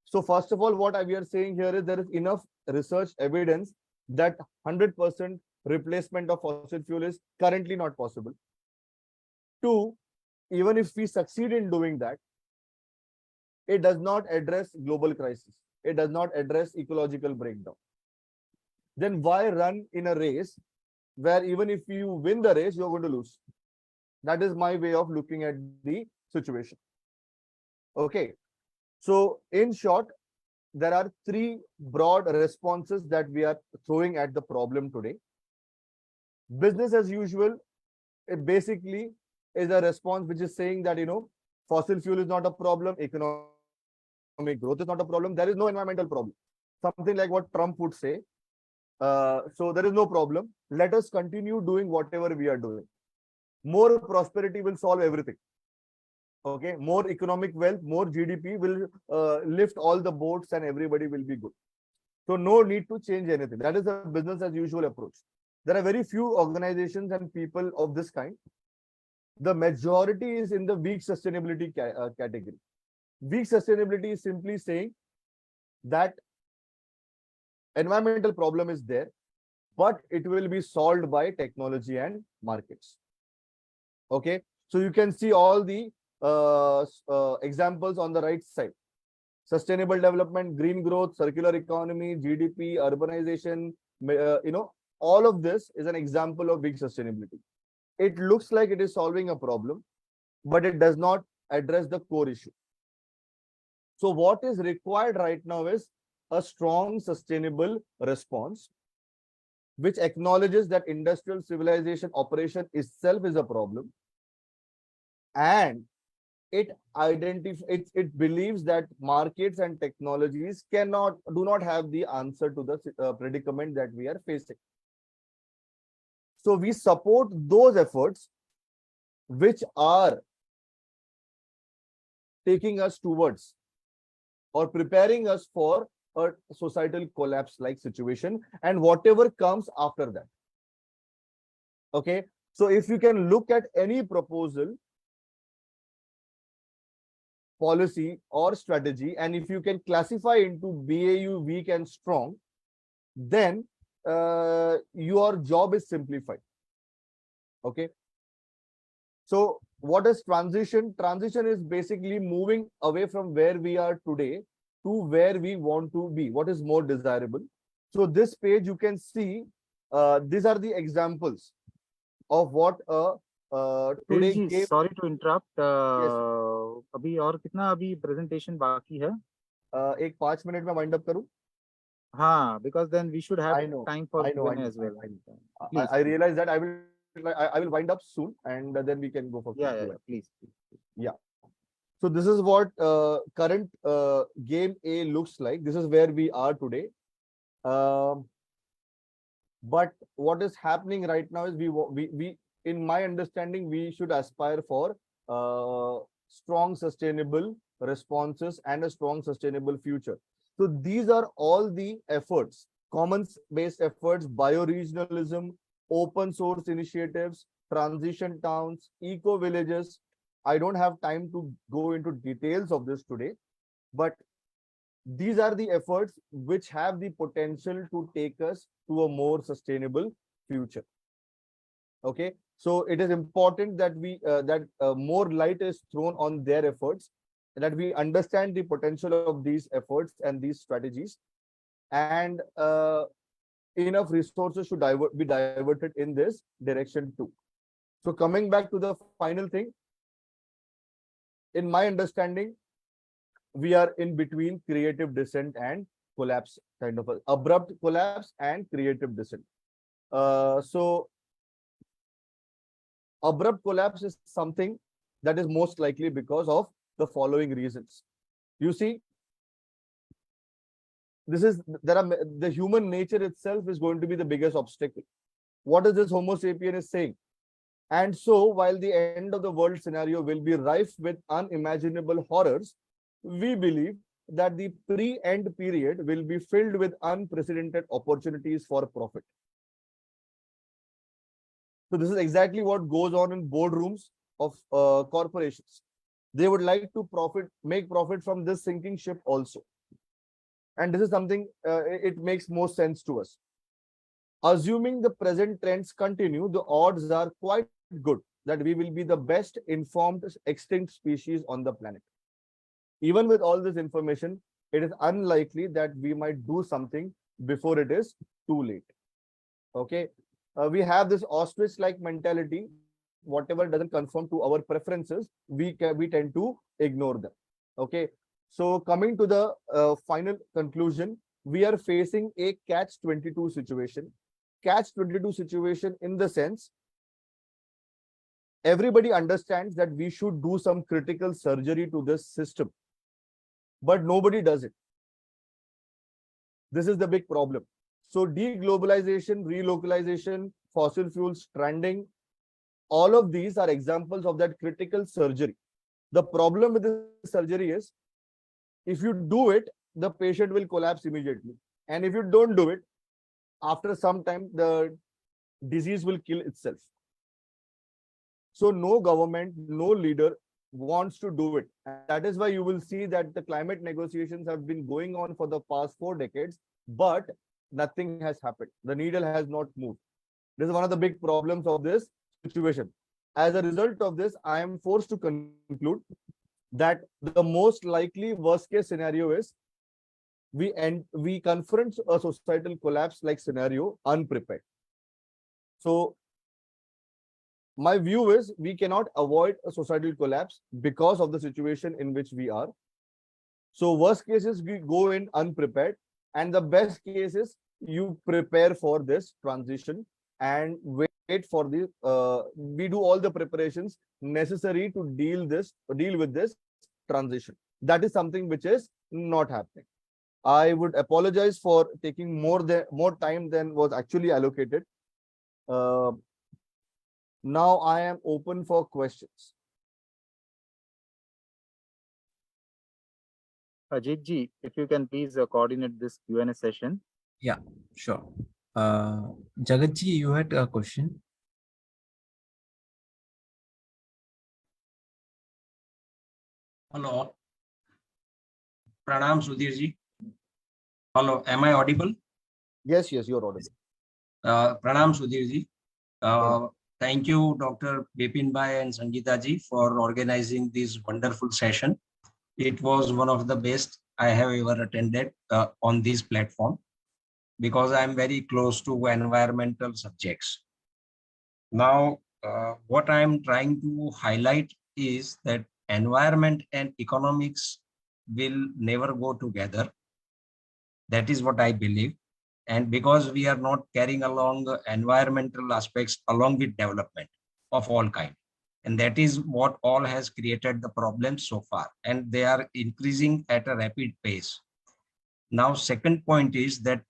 So first of all, what we are saying here is there is enough research evidence that 100% replacement of fossil fuel is currently not possible. Two, even if we succeed in doing that, it does not address global crisis. It does not address ecological breakdown. Then why run in a race where even if you win the race, you're going to lose? That is my way of looking at the situation. Okay. So in short, there are three broad responses that we are throwing at the problem today. Business as usual, it basically is a response which is saying that, fossil fuel is not a problem, economic growth is not a problem, there is no environmental problem. Something like what Trump would say. So there is no problem. Let us continue doing whatever we are doing. More prosperity will solve everything. Okay, more economic wealth, more GDP will lift all the boats and everybody will be good. So no need to change anything. That is a business as usual approach. There are very few organizations and people of this kind. The majority is in the weak sustainability category. Weak sustainability is simply saying that environmental problem is there, but it will be solved by technology and markets. Okay, so you can see all the examples on the right side. Sustainable development, green growth, circular economy, GDP, urbanization, all of this is an example of big sustainability. It looks like it is solving a problem, but it does not address the core issue. So what is required right now is a strong sustainable response, which acknowledges that industrial civilization operation itself is a problem, and it believes that markets and technologies do not have the answer to the predicament that we are facing. So we support those efforts which are taking us towards or preparing us for a societal collapse like situation and whatever comes after that. Okay, so if you can look at any proposal, policy or strategy, and if you can classify into BAU, weak and strong, then your job is simplified. Okay, so what is transition? Transition is basically moving away from where we are today to where we want to be, what is more desirable. So this page you can see, these are the examples of what today gave. Sorry to interrupt. Yes. अभी और कितना अभी presentation बाकी है? एक 5 minute में wind up करूं? हाँ, because then we should have time for Q&A as well. I realize that I will wind up soon, and then we can go for yeah, please. Yeah. So this is what current game A looks like. This is where we are today. But what is happening right now is we in my understanding, we should aspire for strong sustainable responses and a strong sustainable future. So these are all the efforts, commons-based efforts, bioregionalism, open source initiatives, transition towns, eco villages. I don't have time to go into details of this today, but these are the efforts which have the potential to take us to a more sustainable future. Okay, so it is important that more light is thrown on their efforts, that we understand the potential of these efforts and these strategies, and enough resources should be diverted in this direction too. So coming back to the final thing, in my understanding, we are in between creative descent and collapse, kind of a abrupt collapse and creative descent. So abrupt collapse is something that is most likely because of the following reasons. You see, the human nature itself is going to be the biggest obstacle. What is this Homo sapien is saying? And so, while the end of the world scenario will be rife with unimaginable horrors, we believe that the pre-end period will be filled with unprecedented opportunities for profit. So this is exactly what goes on in boardrooms of corporations. They would like to make profit from this sinking ship also. And this is something, it makes most sense to us. Assuming the present trends continue, the odds are quite good that we will be the best informed extinct species on the planet. Even with all this information, it is unlikely that we might do something before it is too late. Okay. We have this ostrich-like mentality. Whatever doesn't conform to our preferences, we tend to ignore them. Okay. So coming to the final conclusion, we are facing a catch-22 situation. Catch-22 situation in the sense, everybody understands that we should do some critical surgery to this system, but nobody does it. This is the big problem. So deglobalization, relocalization, fossil fuels stranding, all of these are examples of that critical surgery. The problem with this surgery is, if you do it, the patient will collapse immediately. And if you don't do it, after some time, the disease will kill itself. So no government, no leader wants to do it. And that is why you will see that the climate negotiations have been going on for the past 4 decades, but nothing has happened. The needle has not moved. This is one of the big problems of this situation. As a result of this, I am forced to conclude that the most likely worst case scenario is we confront a societal collapse like scenario unprepared. So my view is we cannot avoid a societal collapse because of the situation in which we are. So worst cases, we go in unprepared, and the best cases, you prepare for this transition and wait for the we do all the preparations necessary to deal with this transition. That is something which is not happening. I would apologize for taking more time than was actually allocated. Now I am open for questions. Ajit ji, if you can please coordinate this Q&A session. Yeah, sure. Jagat ji, you had a question. Hello. Pranam Sudhir ji. Hello, am I audible? Yes, you're audible. Pranam Sudhir ji. Thank you, Dr. Bipin Bhai and Sangeeta ji, for organizing this wonderful session. It was one of the best I have ever attended on this platform, because I am very close to environmental subjects. Now, what I am trying to highlight is that environment and economics will never go together. That is what I believe. And because we are not carrying along environmental aspects along with development of all kind. And that is what all has created the problems so far. And they are increasing at a rapid pace. Now, second point is that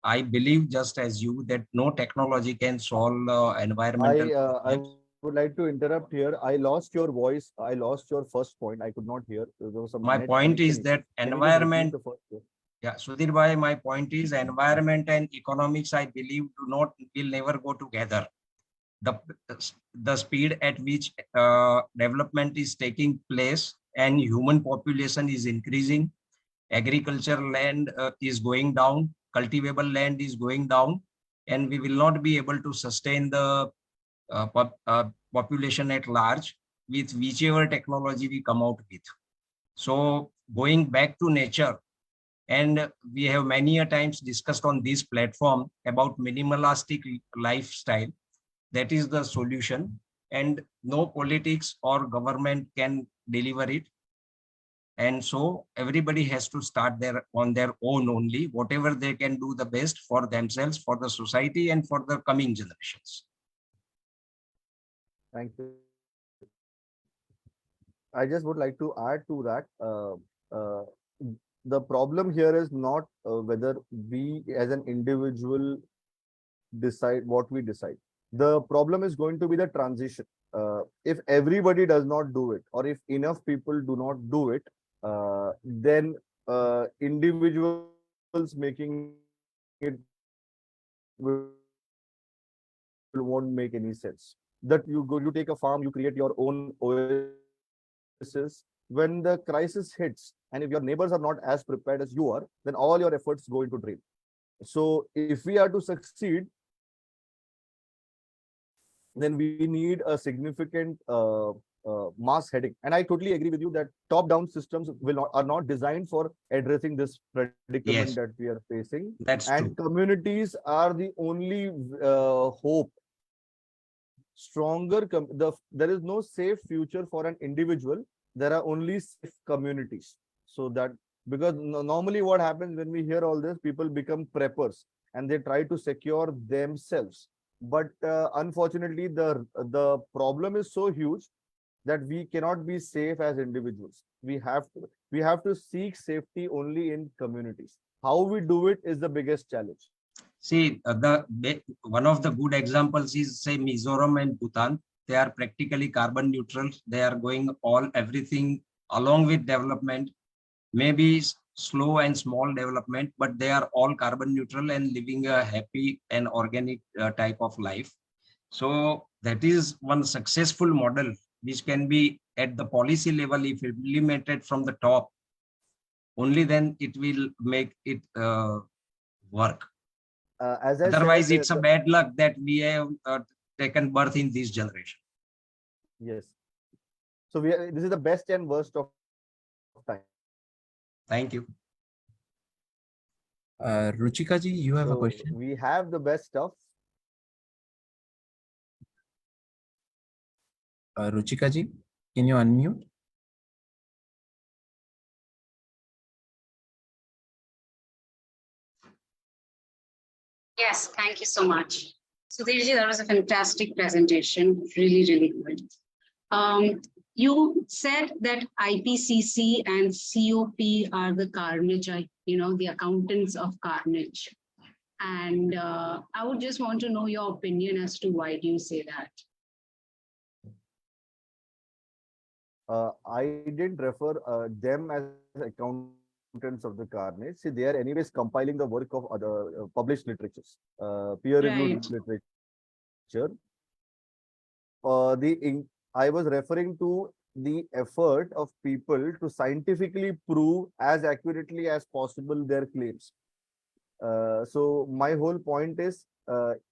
I believe, just as you, that no technology can solve environmental problems. I would like to interrupt here. I lost your voice. I lost your first point. I could not hear. There was some My point is that environment. Yeah, Sudhir Bhai, my point is environment and economics, I believe, will never go together. The speed at which development is taking place and human population is increasing, agriculture land is going down, cultivable land is going down, and we will not be able to sustain the population at large with whichever technology we come out with. So going back to nature, and we have many a times discussed on this platform about minimalistic lifestyle. That is the solution, and no politics or government can deliver it. And so everybody has to start on their own only, whatever they can do the best for themselves, for the society, and for the coming generations. Thank you. I just would like to add to that. the problem here is not whether we as an individual decide what we decide. The problem is going to be the transition. If everybody does not do it, or if enough people do not do it, then individuals making it won't make any sense. That you go, you take a farm, you create your own oasis. When the crisis hits, and if your neighbors are not as prepared as you are, then all your efforts go into drain. So if we are to succeed, then we need a significant mass heading. And I totally agree with you that top-down systems are not designed for addressing this predicament Yes. that we are facing. That's And true. communities are the only hope. There is no safe future for an individual. There are only safe communities. So that, because normally what happens when we hear all this, people become preppers and they try to secure themselves. But unfortunately, the problem is so huge that we cannot be safe as individuals. We have to seek safety only in communities. How we do it is the biggest challenge. See, one of the good examples is, say, Mizoram and Bhutan. They are practically carbon neutral. They are going everything along with development, maybe slow and small development, but they are all carbon neutral and living a happy and organic type of life. So that is one successful model which can be at the policy level. If implemented from the top, only then it will make it work. As I Otherwise, said, it's a bad luck that we have taken birth in this generation. yes. So this is the best and worst of time. Thank you. Ruchika ji, you have a So question. we have the best stuff. Ruchika ji, can you unmute? Yes, thank you so much. Sudhirji, that was a fantastic presentation. Really, really good. You said that IPCC and COP are the carnage, the accountants of carnage. And I would just want to know your opinion as to why do you say that? I didn't refer them as accountants of the carnage. See, they are anyways compiling the work of other published literatures, peer-reviewed literature. I was referring to the effort of people to scientifically prove as accurately as possible their claims. So my whole point is,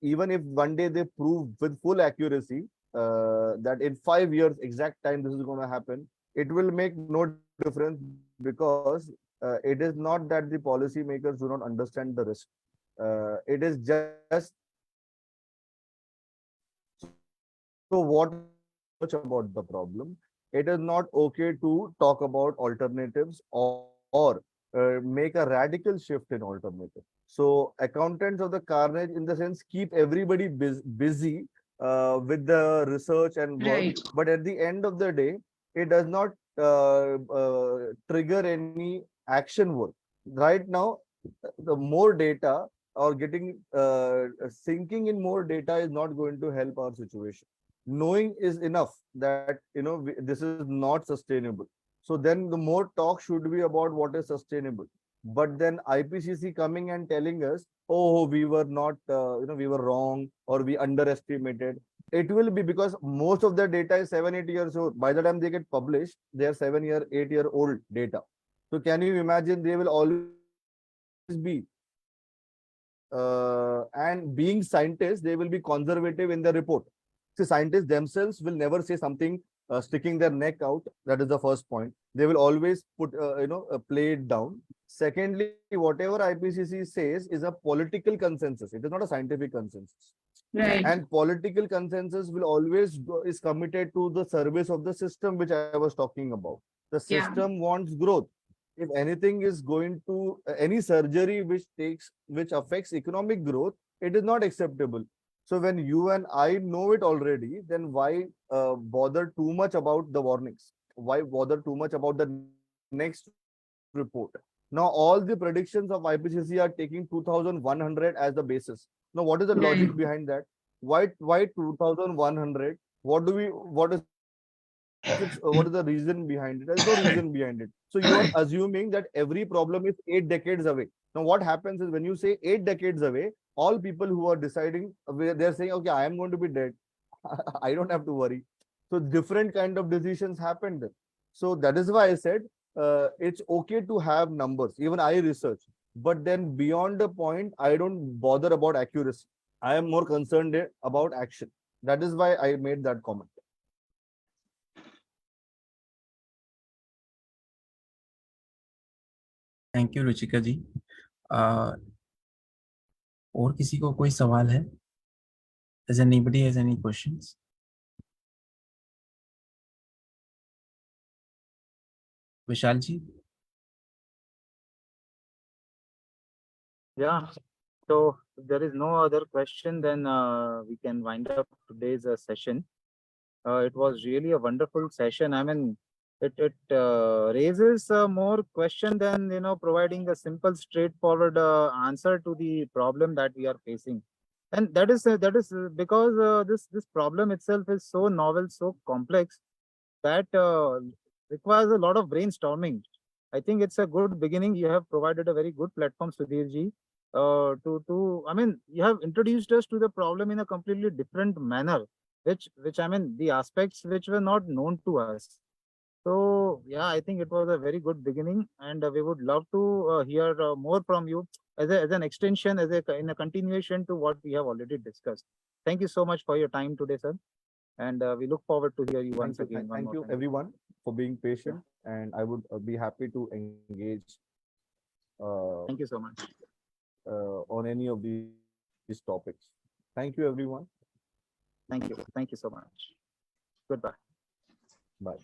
even if one day they prove with full accuracy that in 5 years exact time this is going to happen, it will make no difference, because it is not that the policymakers do not understand the risk. It is just, so what much about the problem. It is not okay to talk about alternatives or make a radical shift in alternative. So accountants of the carnage, in the sense, keep everybody busy with the research and work. Right. But at the end of the day, it does not trigger any action work. Right now, the more data or getting sinking in more data is not going to help our situation. Knowing is enough that this is not sustainable. So then the more talk should be about what is sustainable. But then IPCC coming and telling us, oh, we were not we were wrong, or we underestimated. It will be because most of the data is 7-8 years old. By the time they get published, they are 7-year 8-year old data. So can you imagine, they will always be and being scientists, they will be conservative in the report. See, scientists themselves will never say something sticking their neck out. That is the first point. They will always put play it down. Secondly, whatever IPCC says is a political consensus. It is not a scientific consensus. Right. And political consensus will always is committed to the service of the system, which I was talking about. The system wants growth. If anything is going to any surgery which affects economic growth, it is not acceptable. So when you and I know it already, then why bother too much about the warnings? Why bother too much about the next warning? report. Now all the predictions of IPCC are taking 2100 as the basis. Now what is the logic behind that? Why 2100? What is the reason behind it? There's no reason behind it. So you are assuming that every problem is 8 decades away. Now what happens is when you say 8 decades away, all people who are deciding, they're saying, okay, I am going to be dead. I don't have to worry. So different kind of decisions happened. So that is why I said it's okay to have numbers. Even I research, but then beyond the point, I don't bother about accuracy. I am more concerned about action. That is why I made that comment. Thank you Ruchika ji. और किसी को कोई सवाल है? Does anybody has any questions? Vishal ji? Yeah. So if there is no other question, then we can wind up today's session. It was really a wonderful session. I mean, it raises more question than providing a simple, straightforward answer to the problem that we are facing, and that is because this problem itself is so novel, so complex that requires a lot of brainstorming. I think it's a good beginning. You have provided a very good platform, Sudhir ji. I mean, you have introduced us to the problem in a completely different manner, which I mean, the aspects which were not known to us. So yeah, I think it was a very good beginning, and we would love to hear more from you as an extension, in a continuation to what we have already discussed. Thank you so much for your time today, sir, and we look forward to hear you once again. Thank you, everyone, for being patient, and I would be happy to engage. Thank you so much. On any of these topics. Thank you, everyone. Thank you. Thank you so much. Goodbye. Bye.